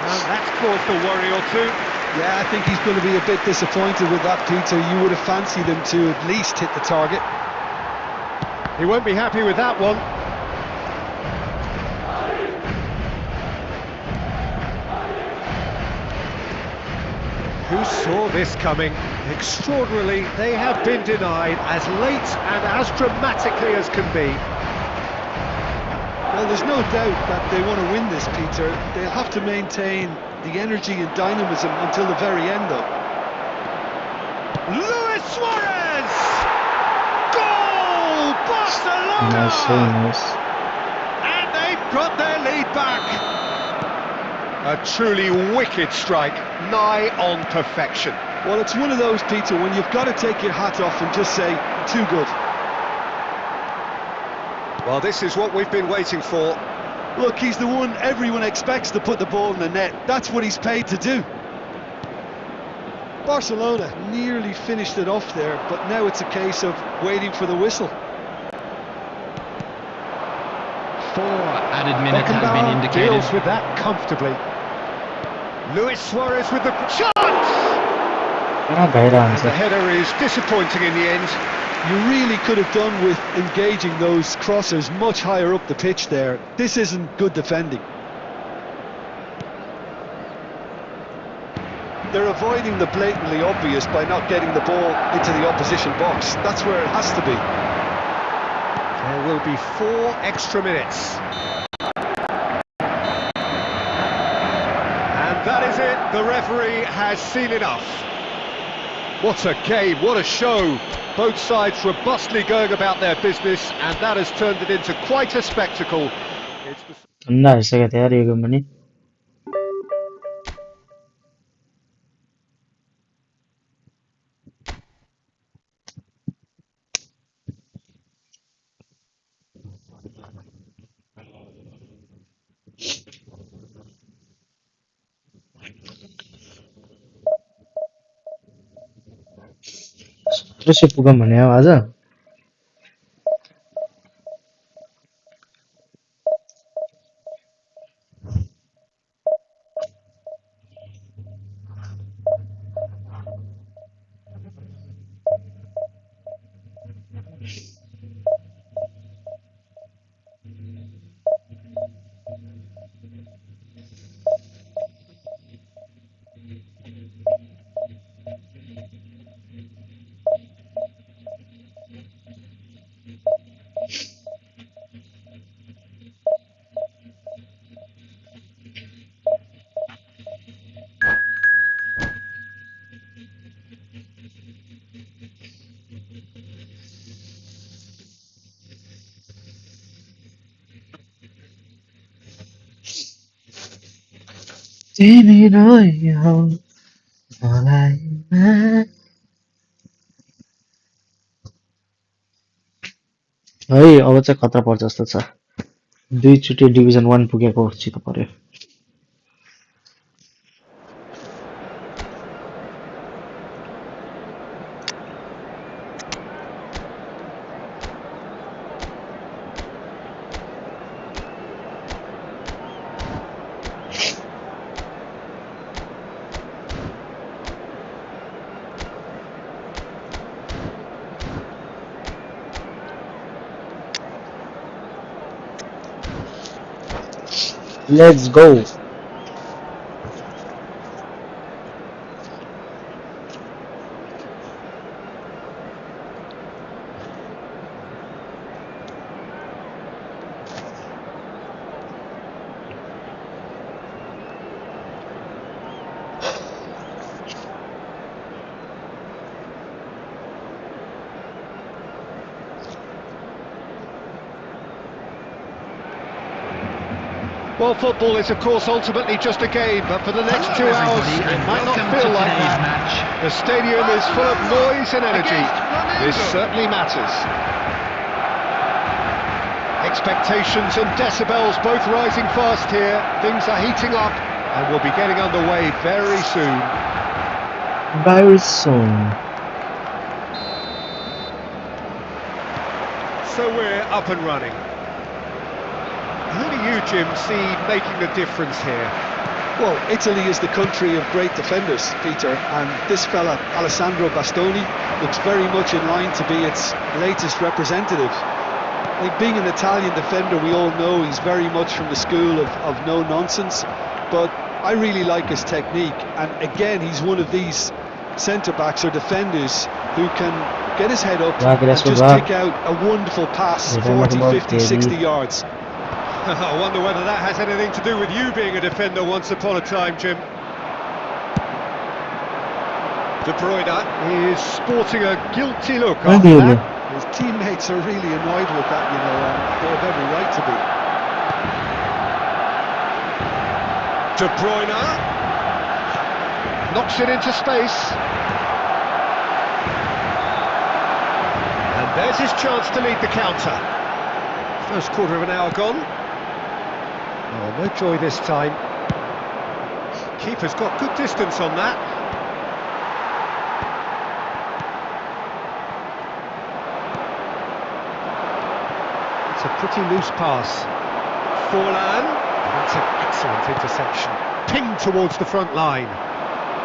And that's caused a worry or two. Yeah, I think he's going to be a bit disappointed with that, Peter. You would have fancied him to at least hit the target. He won't be happy with that one. Who saw this coming? Extraordinarily, they have been denied as late and as dramatically as can be. Well, there's no doubt that they want to win this, Peter. They'll have to maintain the energy and dynamism until the very end, though. Luis Suarez! Goal! Barcelona! Nice, so nice. And they've got their lead back. A truly wicked strike, nigh on perfection. Well, it's one of those, Peter, when you've got to take your hat off and just say, too good. Well, this is what we've been waiting for. Look, he's the one everyone expects to put the ball in the net. That's what he's paid to do. Barcelona nearly finished it off there, but now it's a case of waiting for the whistle. 4 added minutes has been indicated. Deals with that comfortably. Luis Suarez with the chance! And the header is disappointing in the end. You really could have done with engaging those crossers much higher up the pitch there. This isn't good defending. They're avoiding the blatantly obvious by not getting the ball into the opposition box. That's where it has to be. There will be 4 extra minutes. And that is it. The referee has seen enough. What a game, what a show. Both sides robustly going about their business, and that has turned it into quite a spectacle. ठन्डा भइसक्यो थियो यार यो game पनि त्यसो पुगम भने हो आज तिमी रोयौ मलाई है अब चाहिँ खतरा पर्छ जस्तो छ दुईचोटि डिभिजन 1 पुगेको चित्त पर्यो Let's go. Well, football is, of course, ultimately just a game, but for the next 2 hours, it might not feel like that. The stadium is full of noise and energy. This certainly matters. Expectations and decibels both rising fast here. Things are heating up, and we'll be getting underway very soon. Very soon. So we're up and running. Who do you, Jim, see making the difference here? Well, Italy is the country of great defenders, Peter, and this fella, Alessandro Bastoni, looks very much in line to be its latest representative. Like, being an Italian defender, we all know he's very much from the school of no-nonsense, but I really like his technique, and again, he's one of these centre-backs or defenders who can get his head up and just kick out a wonderful pass 40, 50, 60 yards. I wonder whether that has anything to do with you being a defender once upon a time, Jim. De Bruyne is sporting a guilty look after that. His teammates are really annoyed with that, you know, and they have every right to be. De Bruyne knocks it into space. And there's his chance to lead the counter. First quarter of an hour gone. Oh, no joy this time. Keeper's got good distance on that. It's a pretty loose pass. Forlan. That's an excellent interception. Pinged towards the front line.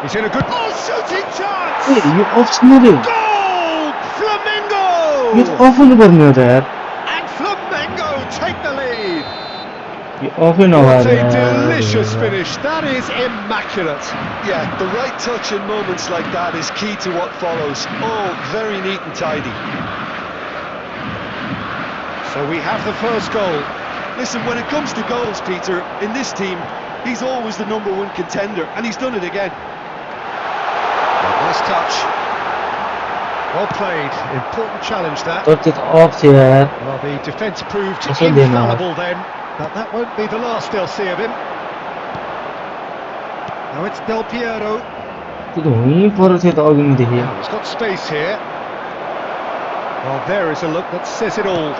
He's in a good... Oh, shooting chance! Hey, you're off-snooting. Goal! Flamengo! You're off-snooting there. And Flamengo take the lead. You're off-snooting What a delicious finish. That is immaculate. Yeah, the right touch in moments like that is key to what follows. Oh, very neat and tidy. So we have the first goal. Listen, when it comes to goals, Peter, in this team, he's always the #1 contender, and he's done it again. Nice touch. Well played. Important challenge, that. Touch it off here. Well, the defence proved That's what they know. infallible then, but that won't be the last they'll see of him. Now it's 𝘿𝙄𝙎𝘼𝙄𝙈. त्यो त हुनै पर्यो थियो त अघि नै देखे He's got space here. Well, there is a look that says it all.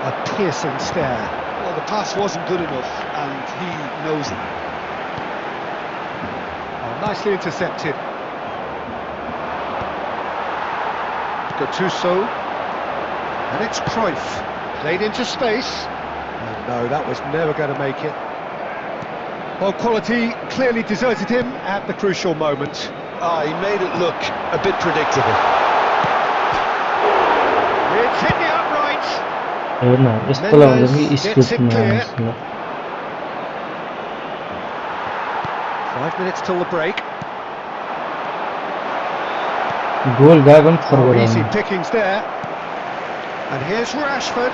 A piercing stare. Well, the pass wasn't good enough, and he knows it. Oh, nicely intercepted. Gattuso. And it's Cruyff. Played into space. Oh, no, that was never going to make it. Well, quality clearly deserted him at the crucial moment. Ah, he made it look a bit predictable. It's hit the upright. हेर्न यस्तोलाई हुन्छ कि स्क्रिप्टमा 5 minutes till the break. गोल गएको नि Oh, फर्केर easy pickings there. And here's Rashford.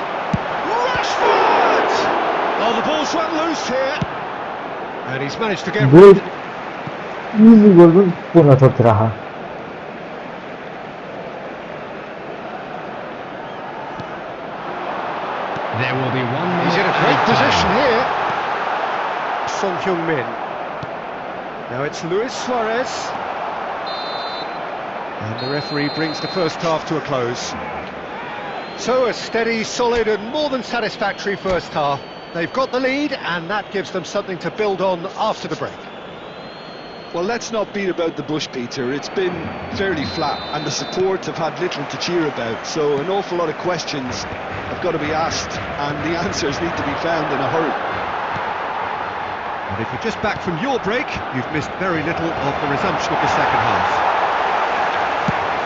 Rashford! Oh, the ball's run loose here. And he's managed to get goal rid. Easy goal पनि पूर्ण थोक रहा There will be one more. He's in a great added time. position here. Son Heung-min. Now it's Luis Suarez. And the referee brings the first half to a close. So a steady, solid and more than satisfactory first half. They've got the lead and that gives them something to build on after the break. Well, let's not beat about the bush, Peter. It's been fairly flat and the support have had little to cheer about. So an awful lot of questions have got to be asked and the answers need to be found in a hurry. And if you're just back from your break, you've missed very little of the resumption of the second half.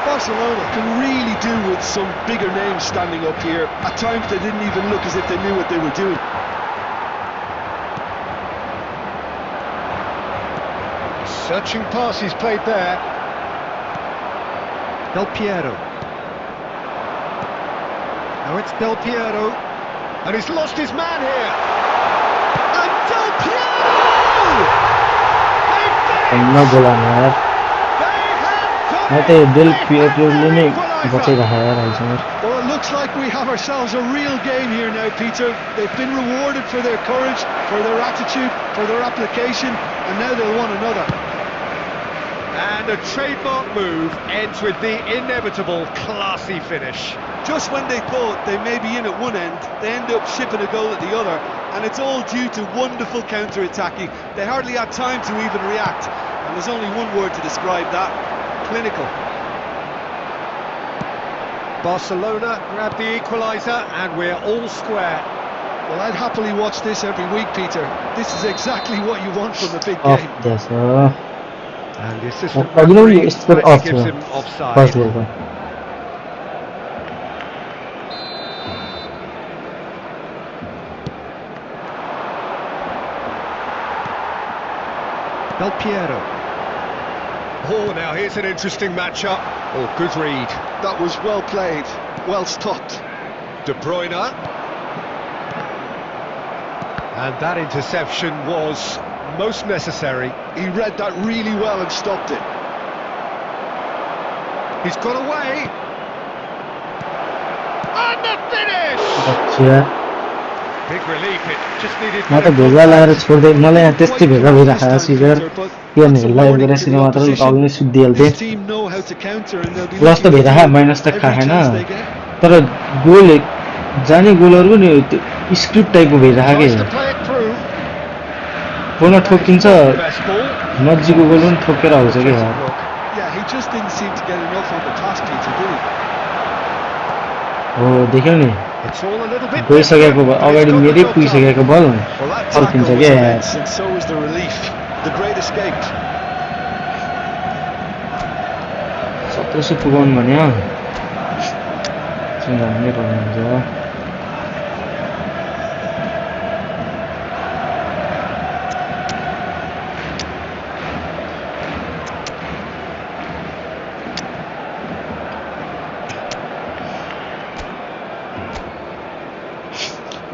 Barcelona can really do with some bigger names standing up here. At times they didn't even look as if they knew what they were doing. Searching pass he's played there. Del Piero. Now it's Del Piero. And he's lost his man here. And Del Piero! No goal on यार मैं तो दिल पियरले नै बचाइराखेँ यार अहिलेसम्म Well, it looks like we have ourselves a real game here now, Peter. They've been rewarded for their courage, for their attitude, for their application, and now they'll want another. And a trademark move ends with the inevitable classy finish. Just when they thought they may be in at one end, they end up shipping a goal at the other, and it's all due to wonderful counter-attacking. They hardly had time to even react, and there's only one word to describe that: clinical. Barcelona grab the equaliser, and we're all square. Well, I'd happily watch this every week, Peter. This is exactly what you want from a big off game. this And the assistant अघि नै referee यस्तो rightly off gives छ him offside. First गोलको Del Piero. Oh, now here's an interesting matchup. Oh, good read. That was well played, well stopped. De Bruyne. And that interception was most necessary. He read that really well and stopped it. He's got away. And the finish! अच्छा Big relief, it just needed... म त भेजा लगाएर छोड्दै मलाई यहाँ त्यस्तै भेजा भइराखेको सिजर किनभने लाइभ गरेर सिनेमा मात्र अघि नै सुत्दिहाल्थेँ प्लस त भइराखेको माइनस त खाएन तर गोल जाने गोलहरू पनि त्यो स्क्रिप्ट टाइपको भइराखेको पुनः ठोकिन्छ नजिकको गोल पनि ठोकेर आउँछ क्या हो देख्यौ नि गइसकेको अगाडि मेरै पुगिसकेको बल फर्किन्छ क्या सत्तरी पुगाउनु भन्यो हुनै पर्ने हुन्छ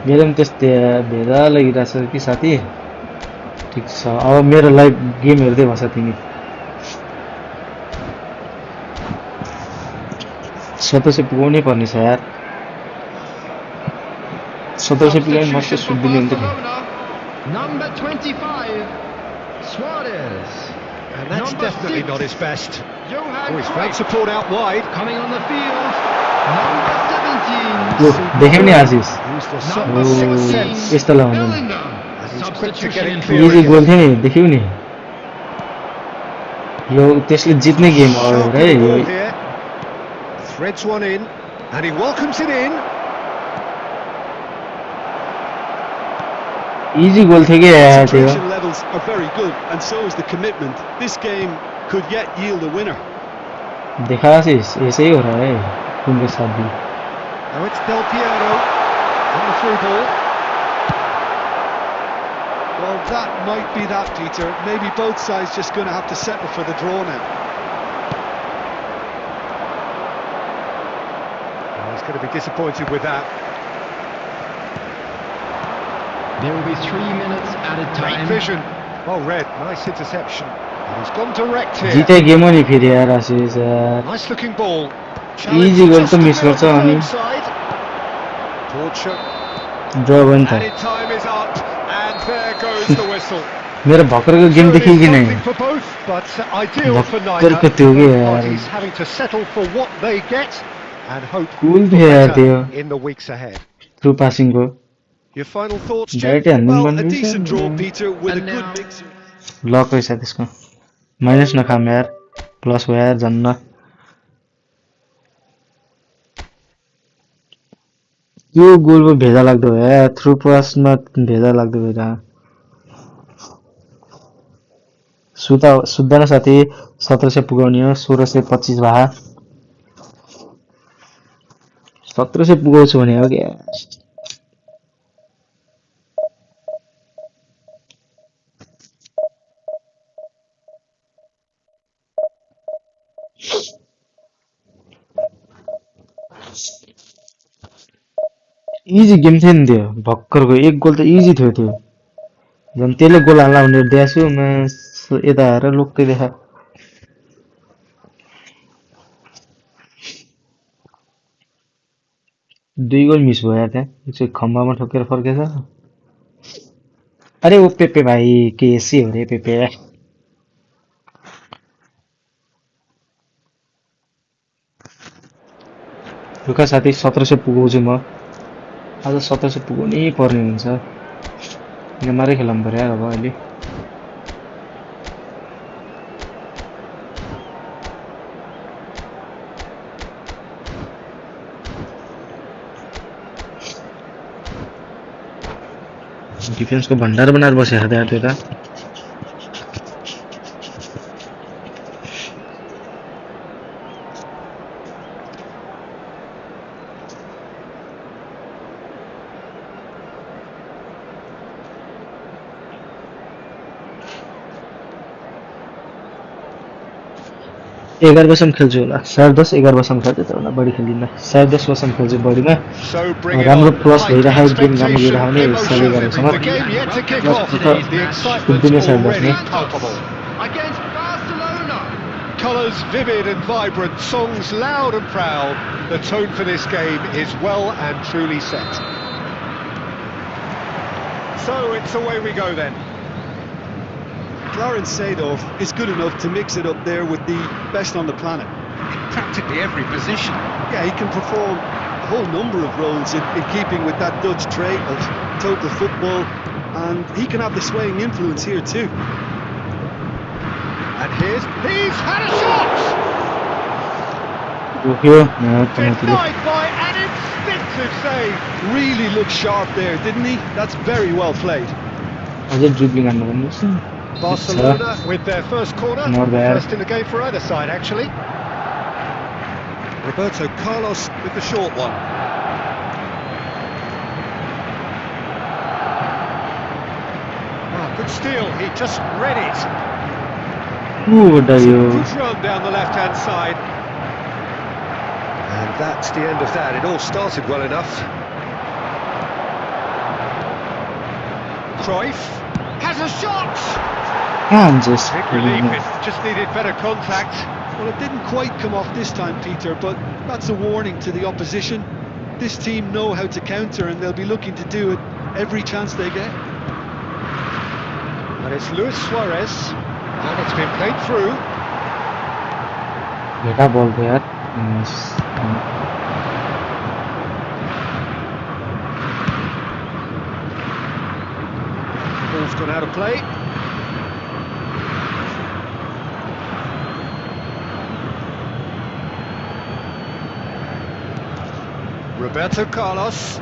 मेरो पनि त्यस्तै भेदा लागिरहेछ कि साथी ठिक छ अब मेरो लाइभ गेम हेर्दै बस तिमी 1700 पुगाउनै पर्ने छ यार 1700 पुगाउनु मस्त सुत्दिने हुन्छ नि Number 25, Suarez. And that's Number definitely 6, not his best. Johan Oh, he's found Cruyff. support out wide. Coming on the field, number 17, यो देख्यौ नि Ashish Used the number sixth 16, sense. यस्तो लगाउँछ Bellingham. A He's quick to get substitution it in clear. Easy again. गोल थियो नि देख्यौ नि यो त्यसले जित्ने game हो Sharp है यो ball here. Threads one in, and he welcomes it in. Easy goal थियो क्या यार त्यो Concentration levels are very good, and so is the commitment. This game could yet yield a winner. देखा आशिष ऐसे ही हो रहा है उनके साथ भी Now it's Del Piero on the through ball. Well, that might be that, Peter. Maybe both sides just going to have to settle for the draw now. Oh, he's going to be disappointed with that. There will be 3 minutes added Great time. vision. Well read, nice interception. And he's gone direct here. जिते game हो नि फेरि यार Ashish Nice looking ball. Easy goal त miss गर्छ अनि Torture. ड्र पनि Added त time is up, and there goes the whistle. मेरो भक्करको गेम देखियो कि नै For both, but ideal for भक्करको neither. त्यो के Both यार parties having to settle for what they get and hope कुल for थियो यार better त्यो in the weeks ahead. Through पासिङको Your final thoughts, Jim? डाइरेक्टै हान्दिनु Well, पर्ने a decent draw, रहेछ Peter, with a good mix. Luck रहेछ त्यसको माइनस नखाम यार प्लस भयो यार झन्न यो गोलमा भेजा लाग्दो भयो यार थ्रु पासमा भेजा लाग्दो भइरहेको सुत्दैन साथी 1700 पुगाउने हो 1625 भए 1700 पुगाउँछु भने हो क्या इजी गेम थियो नि त्यो भक्करको एक गोल त इजी थियो त्यो झन् त्यसले गोल हाल्ला भनेर दिएछु म यता हेरेर लोक्कै देखा दुई गोल मिस भयो यार त्यहाँ एकचोटि खम्बामा ठोकेर फर्केछ अरे ओ पेपे भाइ के एसी हो रे पेपे लुका साथी 1700 पुगाउँछु म आज 1700 पुगाउनै पर्ने हुन्छ यहाँ मारै खेलाउनु पर्यो यार अब अहिले डिफेन्सको भण्डार बनाएर बसेको छ यार त्यो त एघार वर्षमा खेल्छु होला 10.5 11 वर्षमा खेल्छु त होला बढी खेल्दिनँ 10.5 वर्षमा खेल्छु बढीमा राम्रो प्लस भइरहेको गेम राम्रो गइरहने 11 वर्षमा कुद्दिने 10.5 Against Barcelona. Colours vivid and vibrant, songs loud and proud. The tone for this game is well and truly set. So it's away we go then. Clarence Seedorf is good enough to mix it up there with the best on the planet. Practically every position. Yeah, he can perform a whole number of roles in keeping with that Dutch trait of total football, and he can have the swaying influence here too. And he's had a shot! Denied by an instinctive save. Really looked sharp there, didn't he? That's very well played. अझै dribbling हान्नु भन्नुहोस् Barcelona with their first corner, Not bad. first in the game for either side actually. Roberto Carlos with the short one. Good steal, he just read it. Good run down the left-hand side. And that's the end of that. It all started well enough. Cruyff has a shot! Big relief, it just needed better contact. Well, it didn't quite come off this time, Peter, but that's a warning to the opposition. This team know how to counter, and they'll be looking to do it every chance they get. And it's Luis Suarez, and it's been played through. बेटा ball पे यार Ball's gone out of play. Roberto Carlos.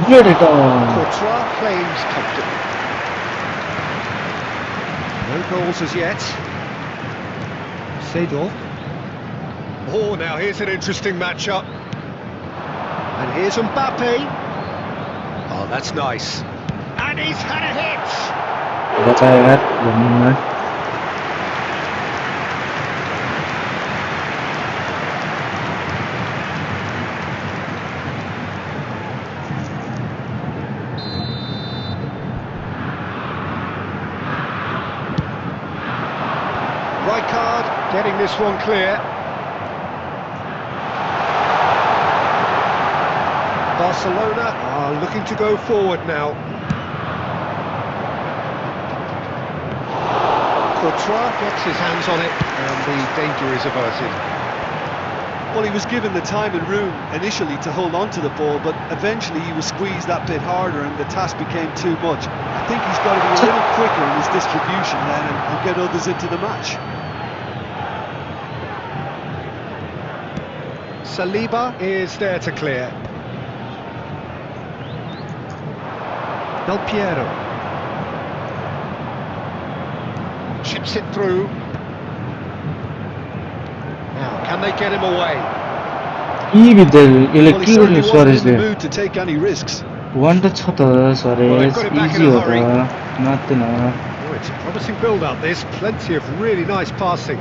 Courtois claims comfortably. No goals as yet. Seedorf. Oh, now here's an interesting matchup. And here's Mbappe. Oh, that's nice. And he's had a hit. Getting this one clear. Barcelona are looking to go forward now. Courtois gets his hands on it, and the danger is averted. Well, he was given the time and room initially to hold on to the ball, but eventually he was squeezed that bit harder and the task became too much. I think he's got to be a little quicker in his distribution then and get others into the match. Saliba is there to clear. 𝘿𝙄𝙎𝘼𝙄𝙈 chips it through. Now, can they get him away? यी भित्र यसले Well, he के certainly गर्ने wasn't in स्वरेजले the mood to take any risks. One touch छ त स्वरेज easy हो त मात्दैन Oh, it's a promising build-up, this. Plenty of really nice passing.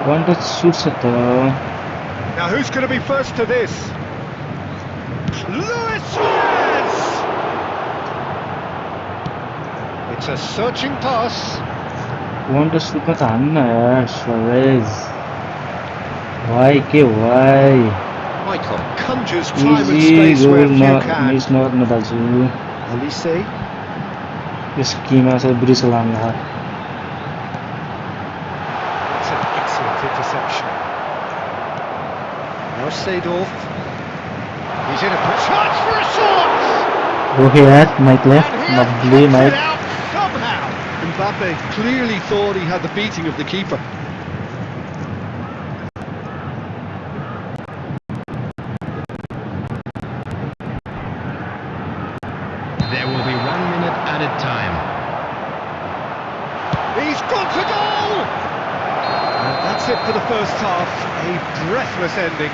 One touch shoot छ त Now, who's going to be first to this? Luis Suarez! It's a searching pass. One touch सुटमा त हान्न यार Suarez वाइ के वाइ Michael conjures time and easy space where goal few can. Miss नगर्नु दाजु Elise. यस गेममा चाहिँ ब्रिज लाग्ला It's an excellent interception. Now Seedorf. He's in a chance for a shot! Okay यार Mike left And he has lovely kept Mike it out somehow. Mbappe clearly thought he had the beating of the keeper. There will be 1 minute added time. He's got to goal! And that's it for the first half. A breathless ending.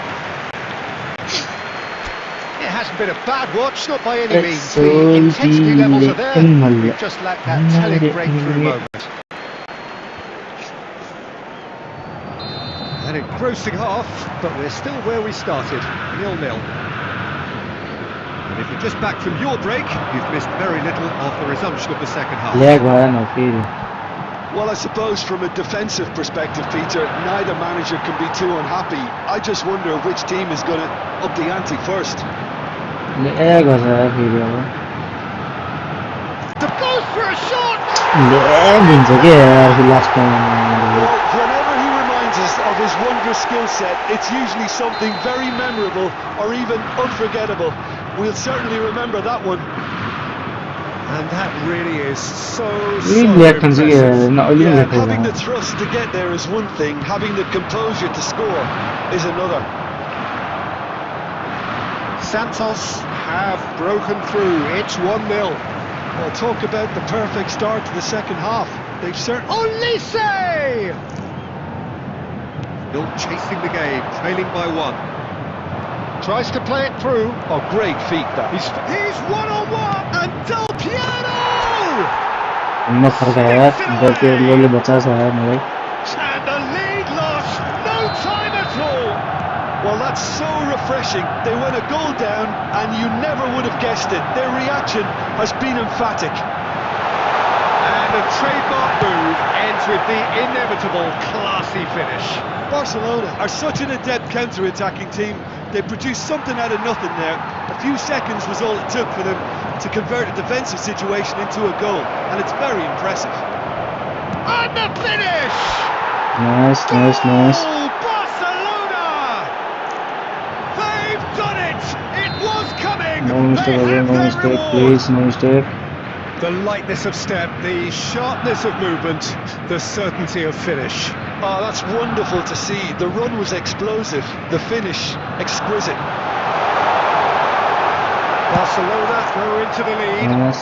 It hasn't been a bad watch, not by any means. The intensity levels are there. We've just lacked that telling breakthrough moment. An engrossing half, but we're still where we started, 0-0. And if you're just back from your break, you've missed very little of the resumption of the second half. Lag भएन फेरि Well, I suppose from a defensive perspective, Peter, neither manager can be too unhappy. I just wonder which team is going to up the ante first. Lag गर्छ यार फेरि अब To go for a shot! Lag हुन्छ के यार लास्टमा Well, whenever he reminds us of his wondrous skill set, it's usually something very memorable or even unforgettable. We'll certainly remember that one. And that really is so lag खान्छ कि impressive. अहिले Yeah, lag having the खान्छ thrust to get there is one thing, having the composure to score is another. Santos have broken through. It's 1-0. Well, talk about the perfect start to the second half. They've certainly... Elise! Still chasing the game, trailing by 1. Tries to play it through. Oh, great feat that. He's one-on-one, and 𝘿𝙄𝙎𝘼𝙄𝙈! म फर्का यार 𝘿𝙄𝙎𝘼ले बचा छ यार मलाई And the lead lost, no time at all. Well, that's so refreshing. They went a goal down and you never would have guessed it. Their reaction has been emphatic. And the trademark move ends with the inevitable classy finish. Barcelona are such an adept counter-attacking team. They produced something out of nothing there. A few seconds was all it took for them to convert a defensive situation into a goal, and it's very impressive. And the finish! Nice Goal, Barcelona! They've done it! It was coming! No They mistake have no their mistake reward! Please no mistake The lightness of step, the sharpness of movement, the certainty of finish. Oh, that's wonderful to see. The run was explosive, the finish exquisite. Barcelona go into the lead. Nice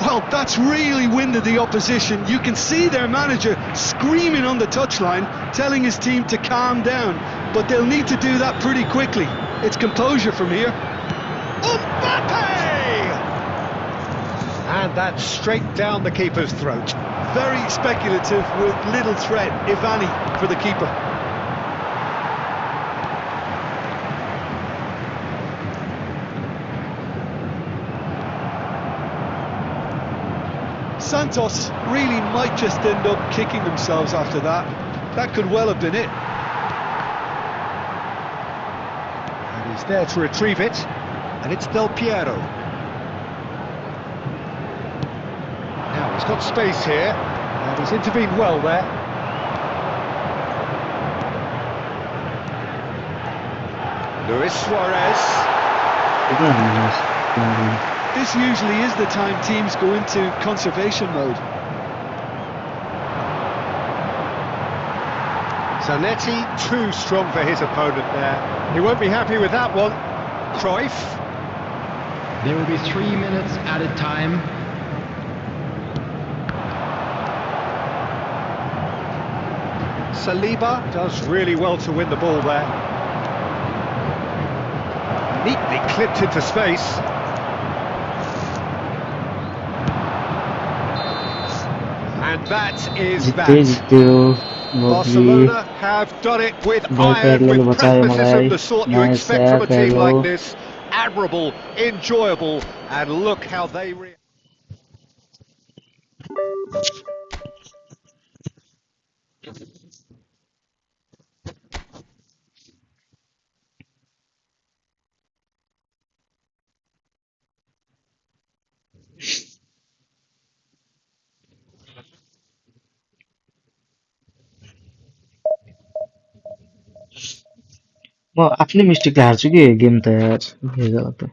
Well, that's really winded the opposition. You can see their manager screaming on the touchline, telling his team to calm down. But they'll need to do that pretty quickly. It's composure from here. Mbappe! And that's straight down the keeper's throat. Very speculative with little threat, if any, for the keeper. Santos really might just end up kicking themselves after that. That could well have been it. And he's there to retrieve it. And it's 𝘿𝙄𝙎𝘼𝙄𝙈. Now he's got space here. And he's intervened well there. Luis Suarez. This usually is the time teams go into conservation mode. Zanetti too strong for his opponent there. He won't be happy with that one. Cruyff. There will be 3 minutes added time. Saliba does really well to win the ball there. Neatly clipped into space. And that is that. Barcelona have done it with iron, with pragmatism, the sort you expect from a team like this. Admirable, enjoyable, and look how they react. म आफ्नै मिस्टेकले हार्छु कि game त यार भेजा त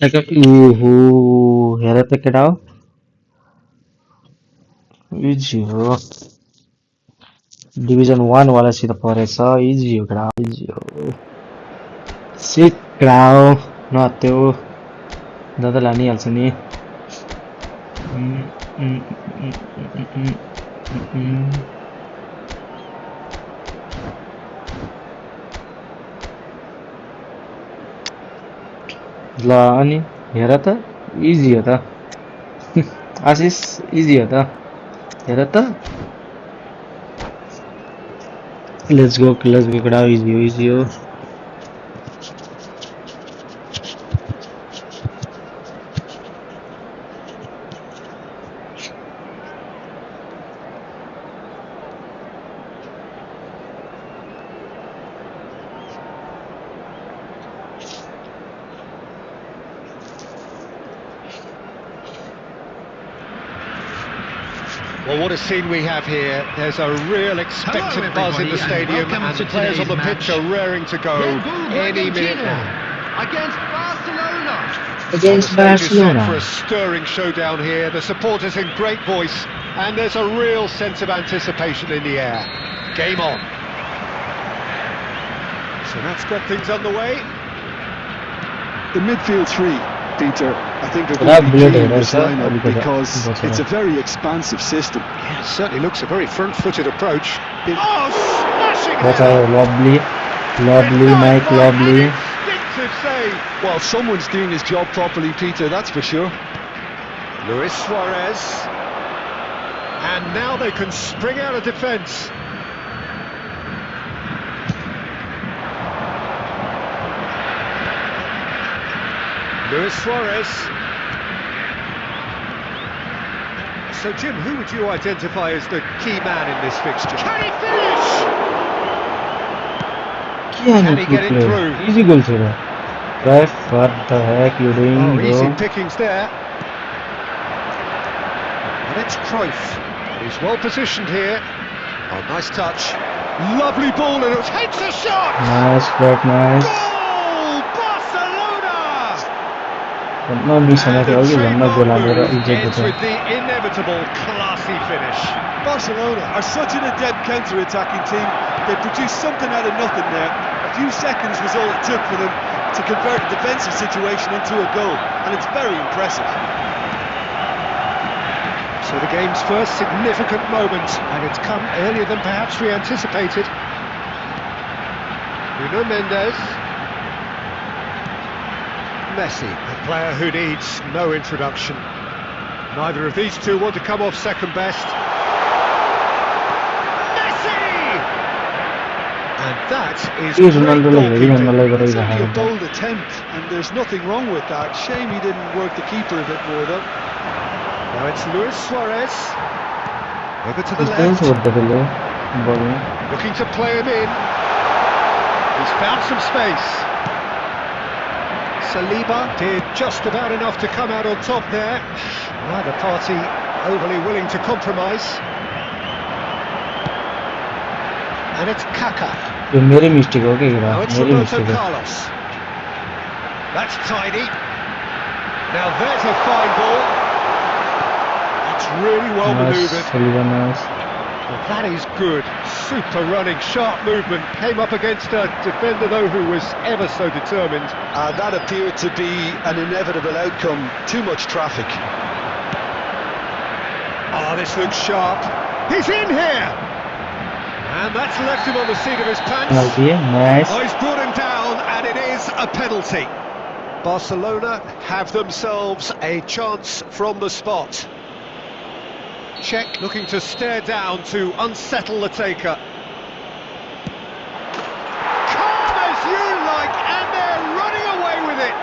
हेर त केटा हो इजी हो डिभिजन 1 वालासित परेछ इजी हो केटा इजी हो सिट केटा हो नहत्यो दादाले हानिहाल्छ नि ल अनि हेर त इजी हो त आशिष इजी हो त हेर त लेट्स गो केटा इजी हो Well, what a scene we have here. There's a real expectant buzz in the stadium, and the players on the pitch are raring to go any minute now. Against Barcelona. Against The stage is set for Barcelona. a stirring showdown here. The supporters in great voice, and there's a real sense of anticipation in the air. Game on. So that's got things underway. The midfield three, Peter, I think are going to be key in this lineup because it's a very expansive system. Yeah, it certainly looks a very front-footed approach. Oh, smashing What header! a lovely Mike, lovely. Instinctive save. Well, someone's doing his job properly, Peter, that's for sure. Luis Suarez. And now they can spring out of defence. Luis Suarez. So, Jim, who would you identify as the key man in this fixture? Can he finish? Can he get it through? Easy goal through. Ref, what the heck you doing, Oh, easy bro? pickings there. And it's Cruyff. He's well positioned here. Oh, nice touch. Lovely ball, and it takes a shot! Nice, quite nice. Goal! Barcelona! No miss on that, And the no goal trademark under move ends eject. with the inevitable classy finish. Barcelona are such an adept counter-attacking team. They produced something out of nothing there. A few seconds was all it took for them to convert a defensive situation into a goal, and it's very impressive. So the game's first significant moment, and it's come earlier than perhaps we anticipated. Nuno Mendes. Messi, a player who needs no introduction. Neither of these two want to come off second best. Messi! And That is yo great रोनाल्डोले हेरी goalkeeping. भन्नलाई It's only a गरिरहेको bold attempt, and there's nothing wrong with that. Shame he didn't work the keeper a bit more, though. Now it's Luis Suarez. Over to the छ left. गर्दाखेरि बलमा Looking to play him in. He's found some space. Saliba did just about enough to come out on top there. Neither party overly willing to compromise. And it's Kaka. यो मेरै mistake हो के Now it's मेरै Roberto mistake हो Carlos. That's tidy. Now there's a fine ball. It's really well manoeuvred. सलिबानास Well, that is good. Super running, sharp movement. Came up against a defender, though, who was ever so determined. That appeared to be an inevitable outcome. Too much traffic. Oh, this looks sharp. He's in here! And that's left him on the seat of his pants. Penalty nice Oh, he's brought him down, and it is a penalty. Barcelona have themselves a chance from the spot. Czech looking to stare down to unsettle the taker. Calm as you like, and they're running away with it.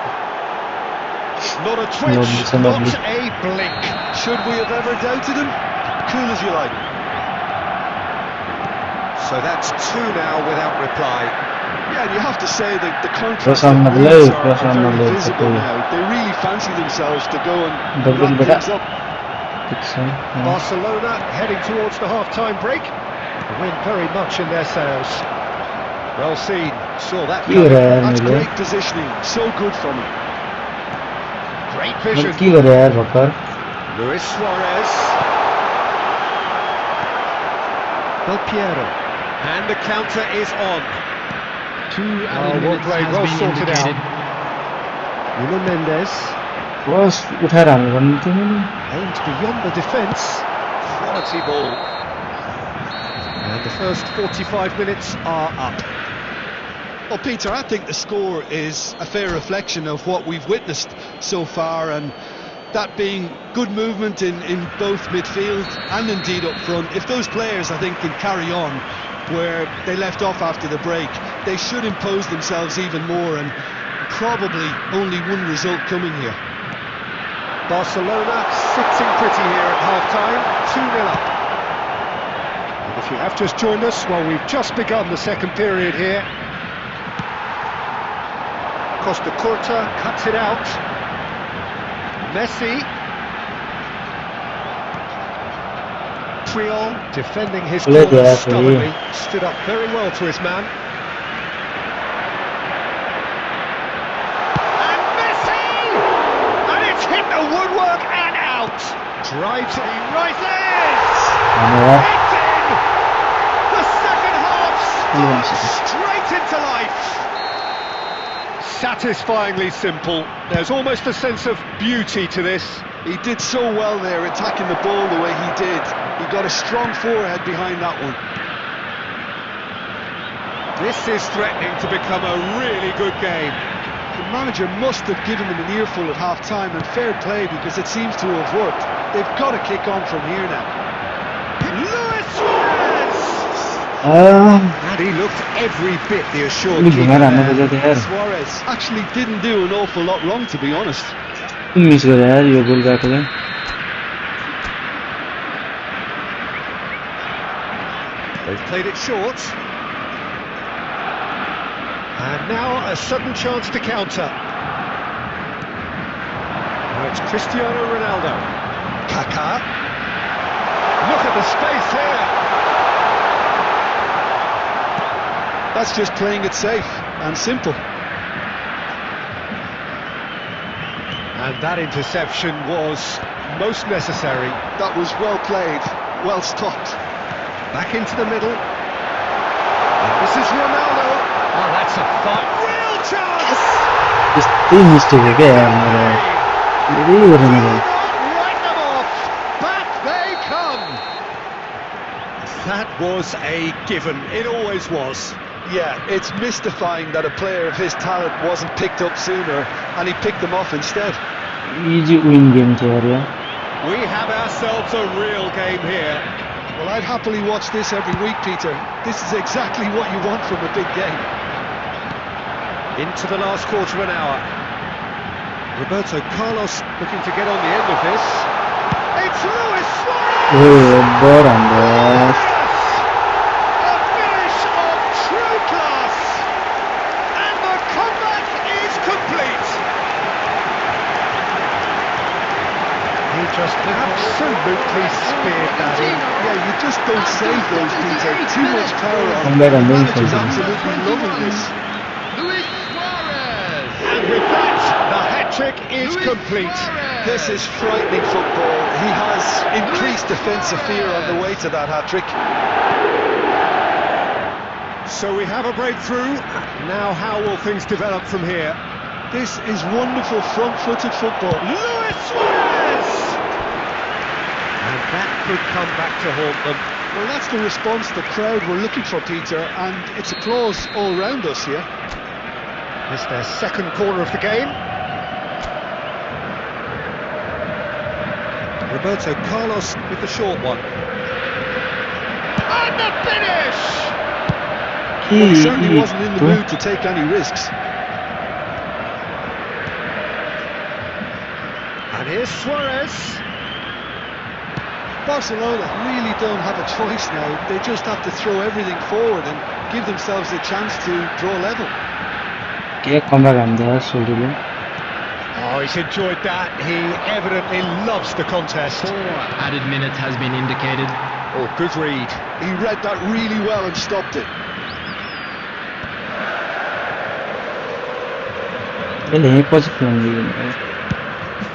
Not a twitch, Lovely. not a blink. Should we have ever doubted him? Cool as you like. So that's two now without reply. Yeah, and you have to say that the contrast Press of on the moods leg, are press on the very leg, visible Khalti. now. They really fancy themselves to go and Double wrap beta. things up. ठिक छ Barcelona heading towards the half-time break. The wind very much in their sails. Well seen, saw that के हो coming. रहा है यार That's मैले great positioning. So good from him. Great मैले vision. के गरेँ यार भर्खर Luis Suarez. Del Piero. And the counter is on. 2 Oh, added well minutes played, has well been sorted out. indicated. Nuno Mendes. बस उठाएर हाल्नु पर्ने थियो मैले Aimed beyond the defence. Quality ball. And the first 45 minutes are up. Well, Peter, I think the score is a fair reflection of what we've witnessed so far, and that being good movement in both midfield and indeed up front. If those players, I think, can carry on where they left off after the break, they should impose themselves even more, and probably only one result coming here. Barcelona sitting pretty here at half-time, 2-0 up. And if you have just joined us, well, we've just begun the second period here. Costa Curta cuts it out. Messi. Puyol defending his Let corner that be. stubbornly, stood up very well to his man. And Messi! And it's hit the woodwork and out. Drives it, he rises! धन्यवाद It's in! The second half starts straight into life. Satisfyingly simple. There's almost a sense of beauty to this. He did so well there, attacking the ball the way he did. He got a strong forehead behind that one. This is threatening to become a really good game. The manager must have given them an earful at half-time, and fair play, because it seems to have worked. They've got to kick on from here now. Luis Suarez! And he looked every bit the assured अलि keeper घुमाएर हान्नु there. पर्छ थियो यार Suarez actually didn't do an awful lot wrong, to be honest. Miss गरेँ यार यो गोल गएको चाहिँ They've played it short. And now a sudden chance to counter. Now it's Cristiano Ronaldo. Kaka. Look at the space here. That's just playing it safe and simple. And that interception was most necessary. That was well played, well stopped. Back into the middle. And this is Ronaldo. Oh, that's a fight. Real chance! त्यस्तै mistake हो क्या यार मेरो धेरै गरेँ मैले Not write them off. Back they come. That was a given. It always was. Yeah, it's mystifying that a player of his talent wasn't picked up sooner, and he picked them off instead. Easy win game थियो यार यो We have ourselves a real game here. Well, I'd happily watch this every week, Peter. This is exactly what you want from a big game. Into the last quarter of an hour. Roberto Carlos looking to get on the end of this. It's Luis Suarez! A finish of true class! And the comeback is complete! He just absolutely speared that in. Yeah, you just don't save those, Peter. Too much power on I'm better the than manager's you. absolutely loving this. Luis Suarez! And with that, the hat-trick is complete. This is frightening football. He has increased defensive fear on the way to that hat-trick. So we have a breakthrough. Now how will things develop from here? This is wonderful front-footed football. Luis Suarez! And that could come back to haunt them. Well, that's the response the crowd were looking for, Peter, and it's applause all round us here. It's their second corner of the game. Roberto Carlos with the short one. And the finish! Well, he certainly wasn't in the mood to take any risks. And here's Suarez. Barcelona really don't have a choice now. They just have to throw everything forward and give themselves a chance to draw level. Oh, he's enjoyed that. He evidently loves the contest. 4 added minutes has been indicated. Oh, good read. He read that really well and stopped it.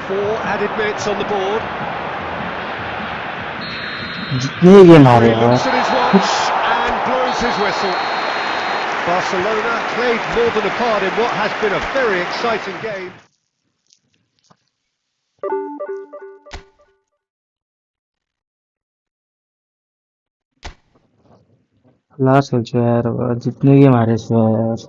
Four added minutes on the board. जितने game हारे He looks at his watch and blows his whistle. Barcelona played more than a part in what has been a very exciting game. Last हो चुका है यार जितने game हारे इसमें यार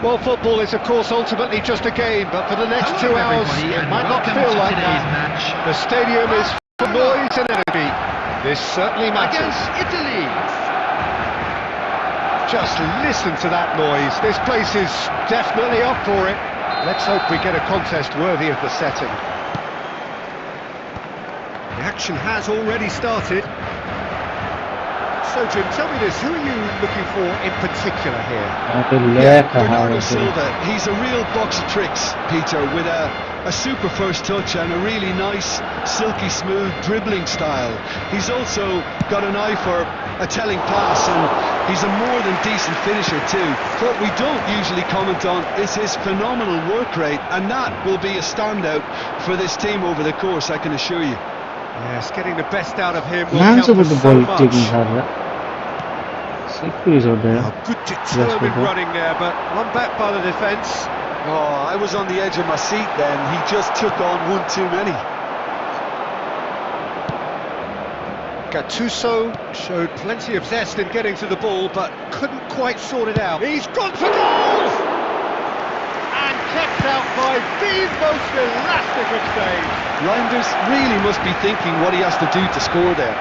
Well, football is, of course, ultimately just a game, but for the next 2 hours, it might not feel like that. The stadium is full of noise and energy. This certainly matters. Italy. Just listen to that noise. This place is definitely up for it. Let's hope we get a contest worthy of the setting. The action has already started. So, Jim, tell me this, who are you looking for in particular here? Bernardo Silva, he's a real box of tricks, Peter, with a super first touch and a really nice, silky smooth dribbling style. He's also got an eye for a telling pass, and he's a more than decent finisher too. What we don't usually comment on is his phenomenal work rate, and that will be a standout for this team over the course, I can assure you. Yes, getting the best out of him will Man count for the so ball much. taking her. Is out there. Oh, good determined running there, but one back by the defence. Oh, I was on the edge of my seat then. He just took on one too many. Gattuso showed plenty of zest in getting to the ball, but couldn't quite sort it out. He's gone for goal! And kept out by the most elastic of saves. Reinders really must be thinking what he has to do to score there.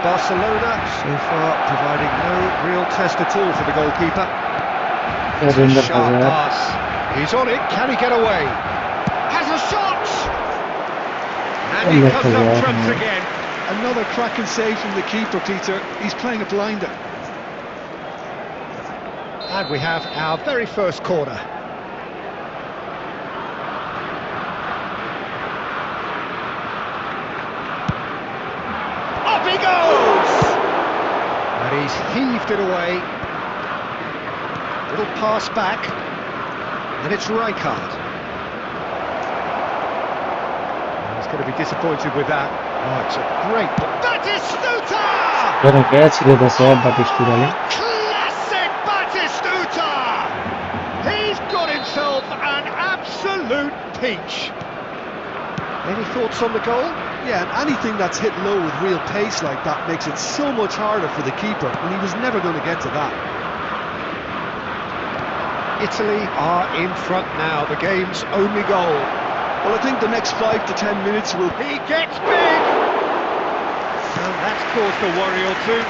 Barcelona so far providing no real test at all for the goalkeeper. Sharp pass. He's on it. Can he get away? Has a shot! And he comes up trumps again. Another cracking save from the keeper, Peter. He's playing a blinder. And we have our very first corner. Up he goes! And he's heaved it away. Little pass back. And it's Rijkaard. He's going to be disappointed with that. Oh, it's a great... Batistuta! Classic Batistuta! He's got himself an absolute peach. Any thoughts on the goal? Yeah, and anything that's hit low with real pace like that makes it so much harder for the keeper, and he was never going to get to that. Italy are in front now, the game's only goal. Well, I think the next 5 to 10 minutes will... He gets big! And that's caused a worry or two.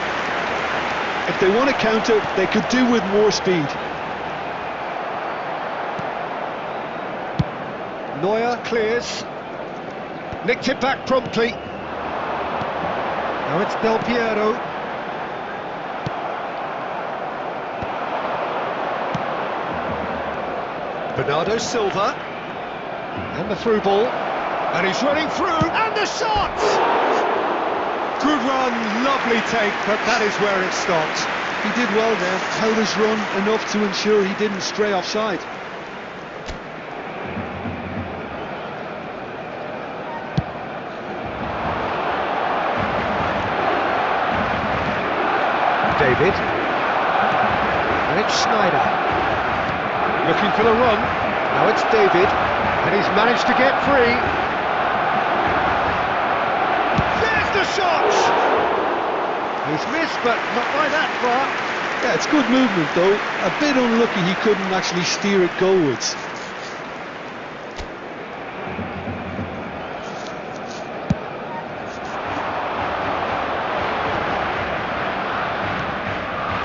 If they want to counter, they could do with more speed. Neuer clears. Nicked it back promptly. Now it's 𝘿𝙄𝙎𝘶. Bernardo Silva. And the through ball. And he's running through. And the shot! Good run, lovely take, but that is where it stopped. He did well there, held his run enough to ensure he didn't stray offside. David. And it's Sneijder. Looking for the run. Now it's David. And he's managed to get free. There's the shot! He's missed, but not by that far. Yeah, it's good movement though. A bit unlucky he couldn't actually steer it goalwards.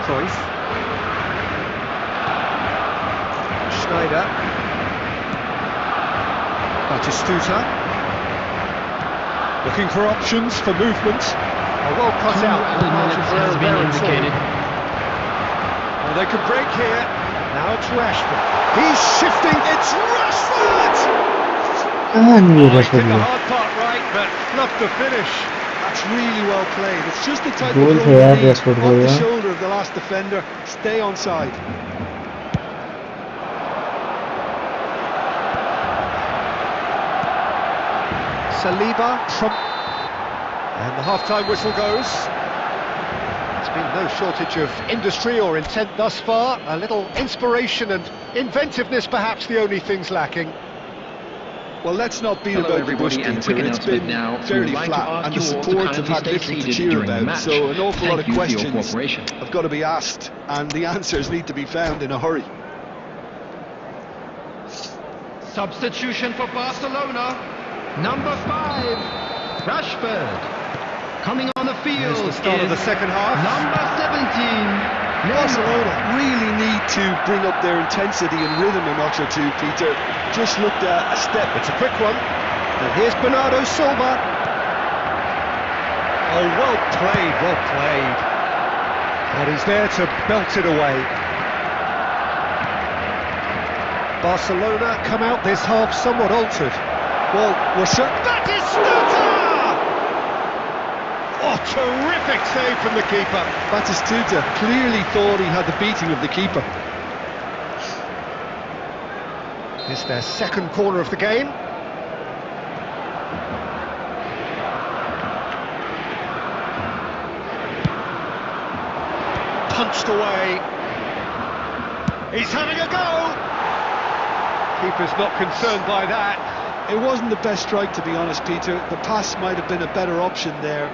Cruyff. Sneijder. Batistuta. Looking for options for movement. Oh, well cut out. Has been indicated. Well, they could break here. Now it's Rashford. He's shifting. It's Rashford! Did the hard part right, but fluffed the finish. That's really well played. It's just the type Goal of है goal यार you need. Rashford On को the यार. shoulder of the last defender. Stay onside. Saliba from... And the half-time whistle goes. There's been no shortage of industry or intent thus far. A little inspiration and inventiveness perhaps the only things lacking. Well, let's not beat Hello about the bush, everybody, and a Peter. quick It's announcement been now. We fairly would like to flat, ask and the you all to support kindly have had stay little to seated cheer during the about. match. So an awful lot of Thank you for your questions cooperation. have got to be asked, and the answers need to be found in a hurry. Substitution for Barcelona. Number 5, Rashford. Coming on the field Here's the start of the second half. Number 17. Barcelona really need to bring up their intensity and rhythm a notch or two, Peter. Just looked at a step. It's a quick one. And here's Bernardo Silva. Oh, well played, well played. And he's there to belt it away. Barcelona come out this half somewhat altered. Well, we're certain. Batistuta! Oh, terrific save from the keeper. BADDUDE clearly thought he had the beating of the keeper. It's their second corner of the game. Punched away. He's having a go. Keeper's not concerned by that. It wasn't the best strike, to be honest, Peter. The pass might have been a better option there.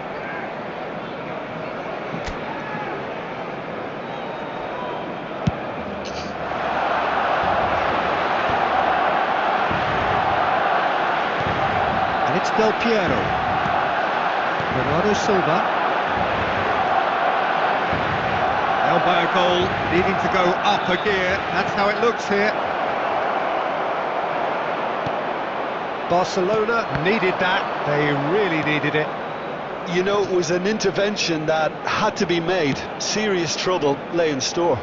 And it's Del Piero. Bernardo Silva. Down by a goal, needing to go up a gear. That's how it looks here. Barcelona needed that. They really needed it. You know, it was an intervention that had to be made. Serious trouble lay in store.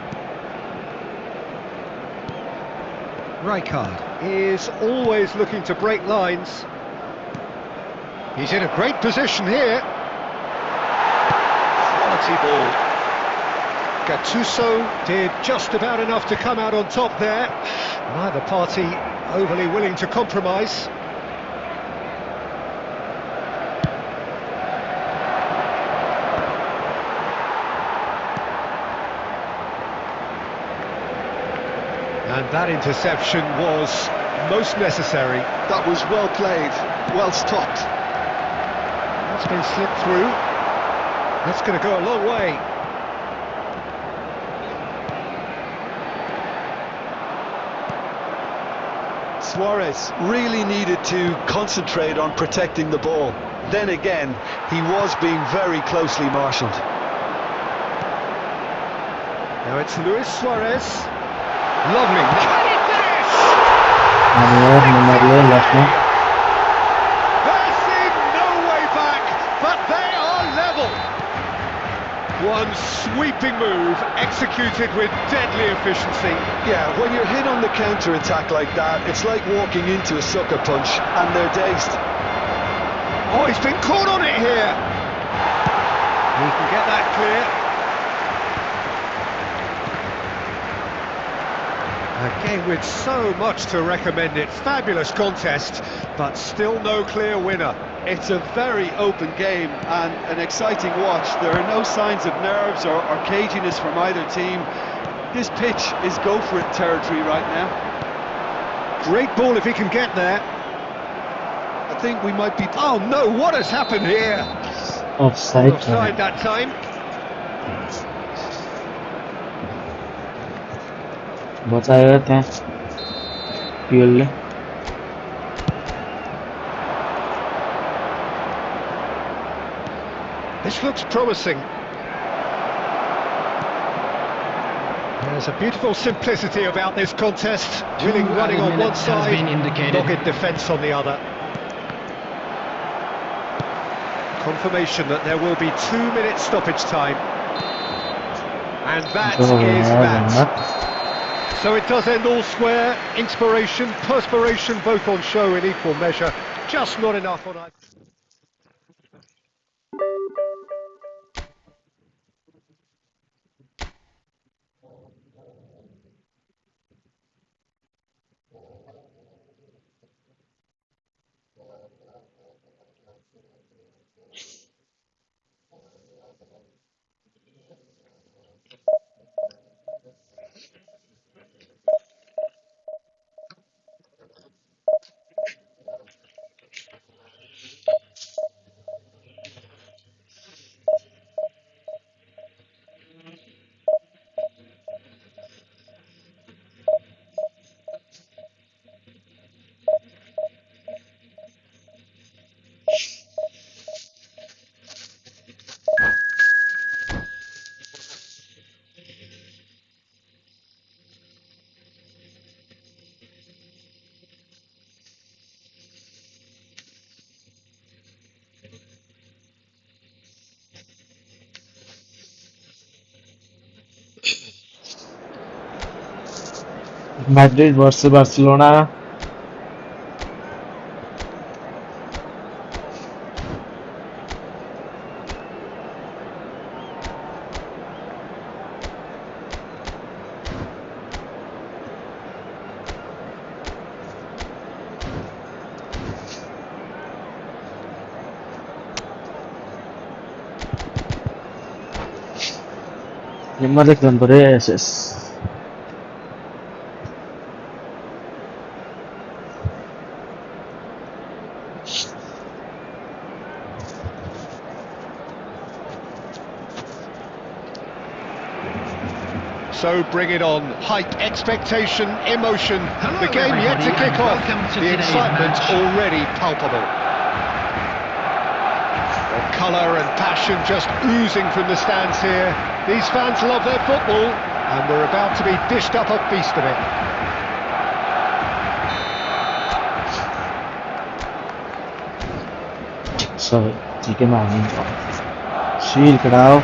Rijkaard is always looking to break lines. He's in a great position here. Quality ball. Gattuso did just about enough to come out on top there. Neither party overly willing to compromise. And that interception was most necessary. That was well played, well stopped. That's been slipped through. That's going to go a long way. Suarez really needed to concentrate on protecting the ball. Then again, he was being very closely marshalled. Now it's Luis Suarez. Lovely. Can he finish? They seem no way back, but they are level. One sweeping move executed with deadly efficiency. Yeah, when you're hit on the counter-attack like that, it's like walking into a sucker punch and they're dazed. Oh, he's been caught on it here. He can get that clear. A game with so much to recommend it. Fabulous contest, but still no clear winner. It's a very open game and an exciting watch. There are no signs of nerves or caginess from either team. This pitch is go-for-it territory right now. Great ball if he can get there. I think we might be... Oh no, what has happened here? Offside. Offside that time. बचाएगा त्यहाँ पियलले This looks promising. There's a beautiful simplicity about this contest. Willing running on one side, dogged defence on the other. Confirmation that there will be 2 minutes stoppage time. And that is that. So it does end all square. Inspiration, perspiration, both on show in equal measure. Just not enough on either. Madrid versus Barcelona. Neymar dan beres. So bring it on. Hype, expectation, emotion. Hello, The game yet to everybody, kick and off. welcome to The today's excitement match. already palpable. The colour and passion just oozing from the stands here. These fans love their football, and we're about to be dished up a feast of it. So, chicken manin. Shield kadao.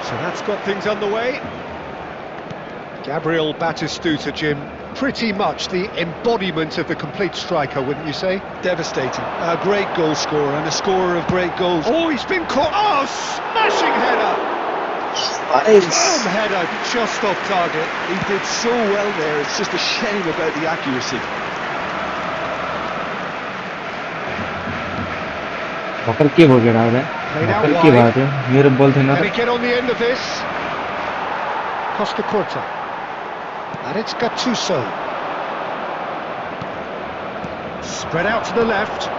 So that's got things underway. 𝘿𝙬𝙎𝘶𝙬, pretty much the embodiment of the complete striker, wouldn't you say? Devastating. A great goal scorer and a scorer of great goals. Oh, he's been caught. Oh, smashing header! Firm header, just off target. He did so well there, it's just a shame about the accuracy. भर्खर के भयो केटा उता भर्खर के भएको थियो मेरो बल थिएन Can he त get on the end of this? Costa Curta. And it's Gattuso. Spread out to the left.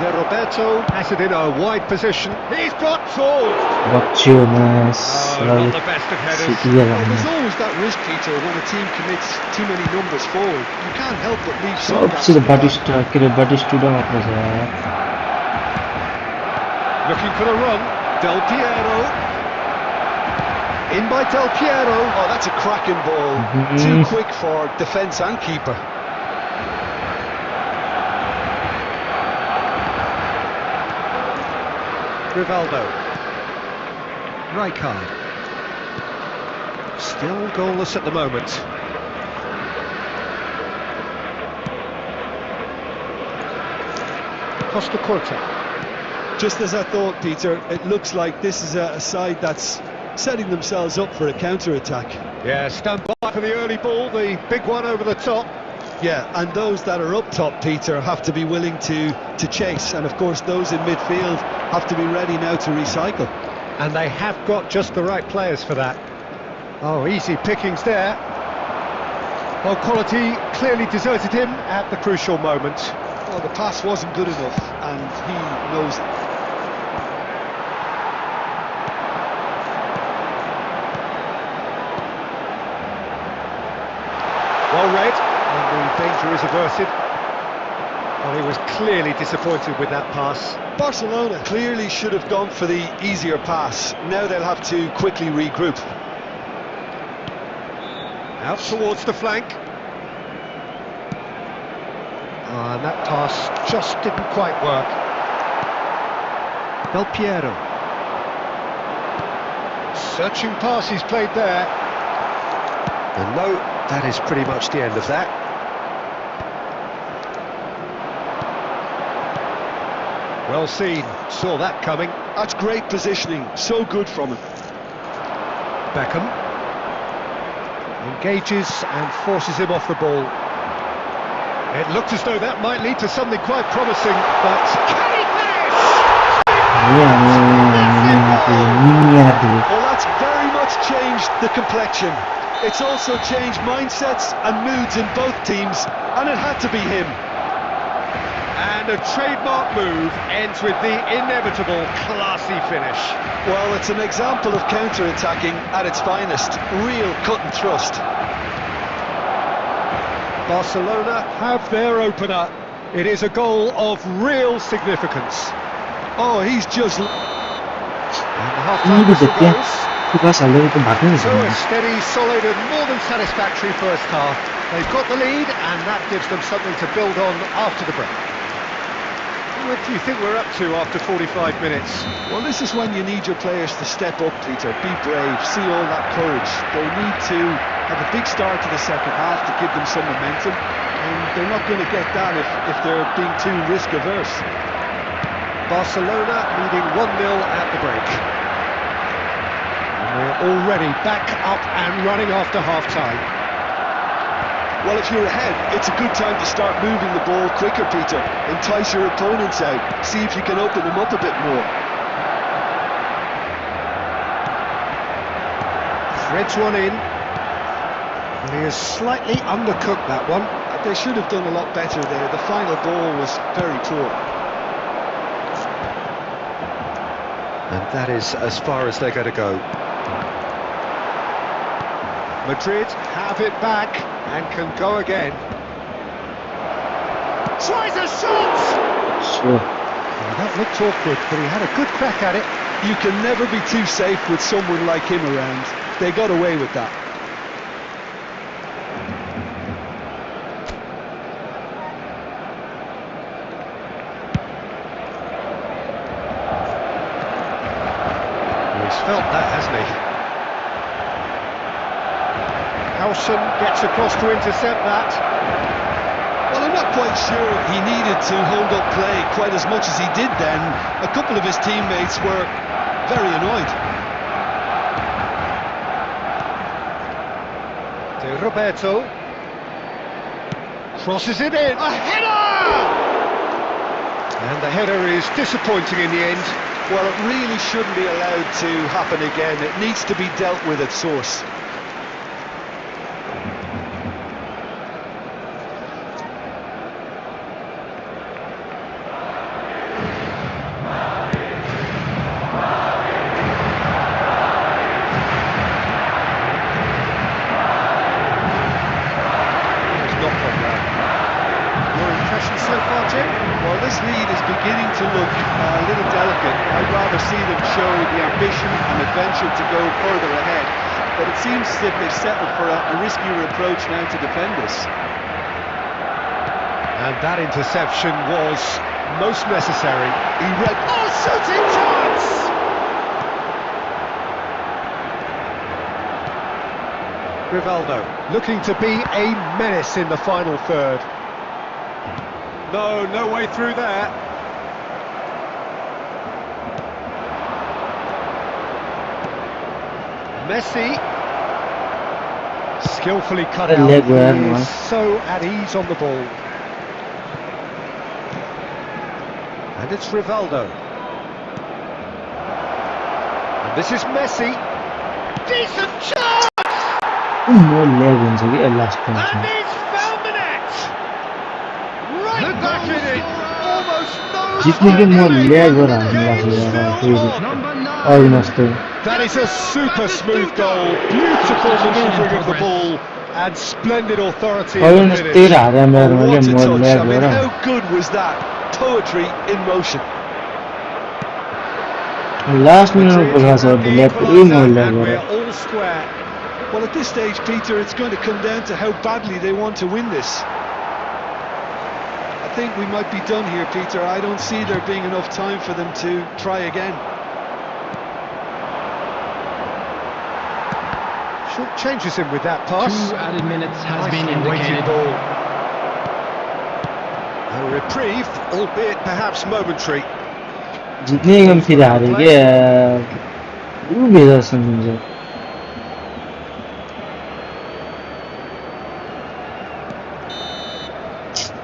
Roberto has it in a wide position. He's got forward. बच्चियो म्यास Not the best of headers. Well, there's always that risk, Peter, when a team commits too many numbers forward. You can't help but leave some gaps. सबसे बाटिस्टा के रे बाटिस्टुडा मात्र छ Looking for the run. Del Piero. In by Del Piero. Oh, that's a cracking ball. Too quick for defence and keeper. Rivaldo. Rijkaard. Still goalless at the moment. Costa Curta. Just as I thought, Peter, it looks like this is a side that's setting themselves up for a counter-attack. Yeah, stand by for the early ball, the big one over the top. Yeah, and those that are up top, Peter, have to be willing to chase. And of course, those in midfield have to be ready now to recycle. And they have got just the right players for that. Oh, easy pickings there. Well, quality clearly deserted him at the crucial moment. Well, the pass wasn't good enough, and he knows it. Well read, and the danger is averted. Well, he was clearly disappointed with that pass. Barcelona clearly should have gone for the easier pass. Now they'll have to quickly regroup. Out towards the flank. And that pass just didn't quite work. Del Piero. Searching pass he's played there. And no, that is pretty much the end of that. Well seen, saw that coming. That's great positioning, so good from him. Beckham. Engages and forces him off the ball. It looked as though that might lead to something quite promising, but can he finish? Well, that's very much changed the complexion. It's also changed mindsets and moods in both teams, and it had to be him. And a trademark move ends with the inevitable classy finish. Well, it's an example of counter-attacking at its finest. Real cut and thrust. Barcelona have their opener. It is a goal of real significance. Oh, he's just... And the half-time whistle goes. So a steady, solid and more than satisfactory first half. They've got the lead and that gives them something to build on after the break. What do you think we're up to after 45 minutes? Well, this is when you need your players to step up, Peter. Be brave, see all that courage. They need to have a big start to the second half to give them some momentum, and they're not going to get that if they're being too risk-averse. Barcelona leading 1-0 at the break. And we're already back up and running after half-time. Well, if you're ahead, it's a good time to start moving the ball quicker, Peter. Entice your opponents out. See if you can open them up a bit more. Threads one in. And he has slightly undercooked that one. They should have done a lot better there. The final ball was very poor. And that is as far as they're going to go. Madrid have it back and can go again. Tries a shot! Sure. Well, that looked awkward, but he had a good crack at it. You can never be too safe with someone like him around. They got away with that. He's felt that, hasn't he? 𝘿𝙎𝙎 gets across to intercept that. Well, I'm not quite sure he needed to hold up play quite as much as he did then. A couple of his teammates were very annoyed. Roberto crosses it in. A header! And the header is disappointing in the end. Well, it really shouldn't be allowed to happen again. It needs to be dealt with at source. Well, this lead is beginning to look a little delicate. I'd rather see them show the ambition and adventure to go further ahead. But it seems as if they've settled for a riskier approach now to defend this. And that interception was most necessary. He read... Oh, shooting chance! Rivaldo looking to be a menace in the final third. No way through there. Messi. Skillfully cut out. He is so at ease on the ball. And it's Rivaldo. And this is Messi. Decent chance! And he's found the net! Right back in it! Almost no... That is a super smooth goal. Beautiful manoeuvring of the ball. And splendid authority in the finish. What a touch. I mean, how good was that? Poetry in motion. Last minute and we're all square. Well, at this stage, Peter, it's going to come down to how badly they want to win this. I think we might be done here, Peter. I don't see there being enough time for them to try again. Short changes him with that pass. 2 added minutes has been indicated. Ball. A reprieve, albeit perhaps momentary.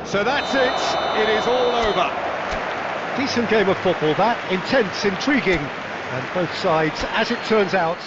So that's it. It is all over. Decent game of football that, intense, intriguing, and both sides, as it turns out,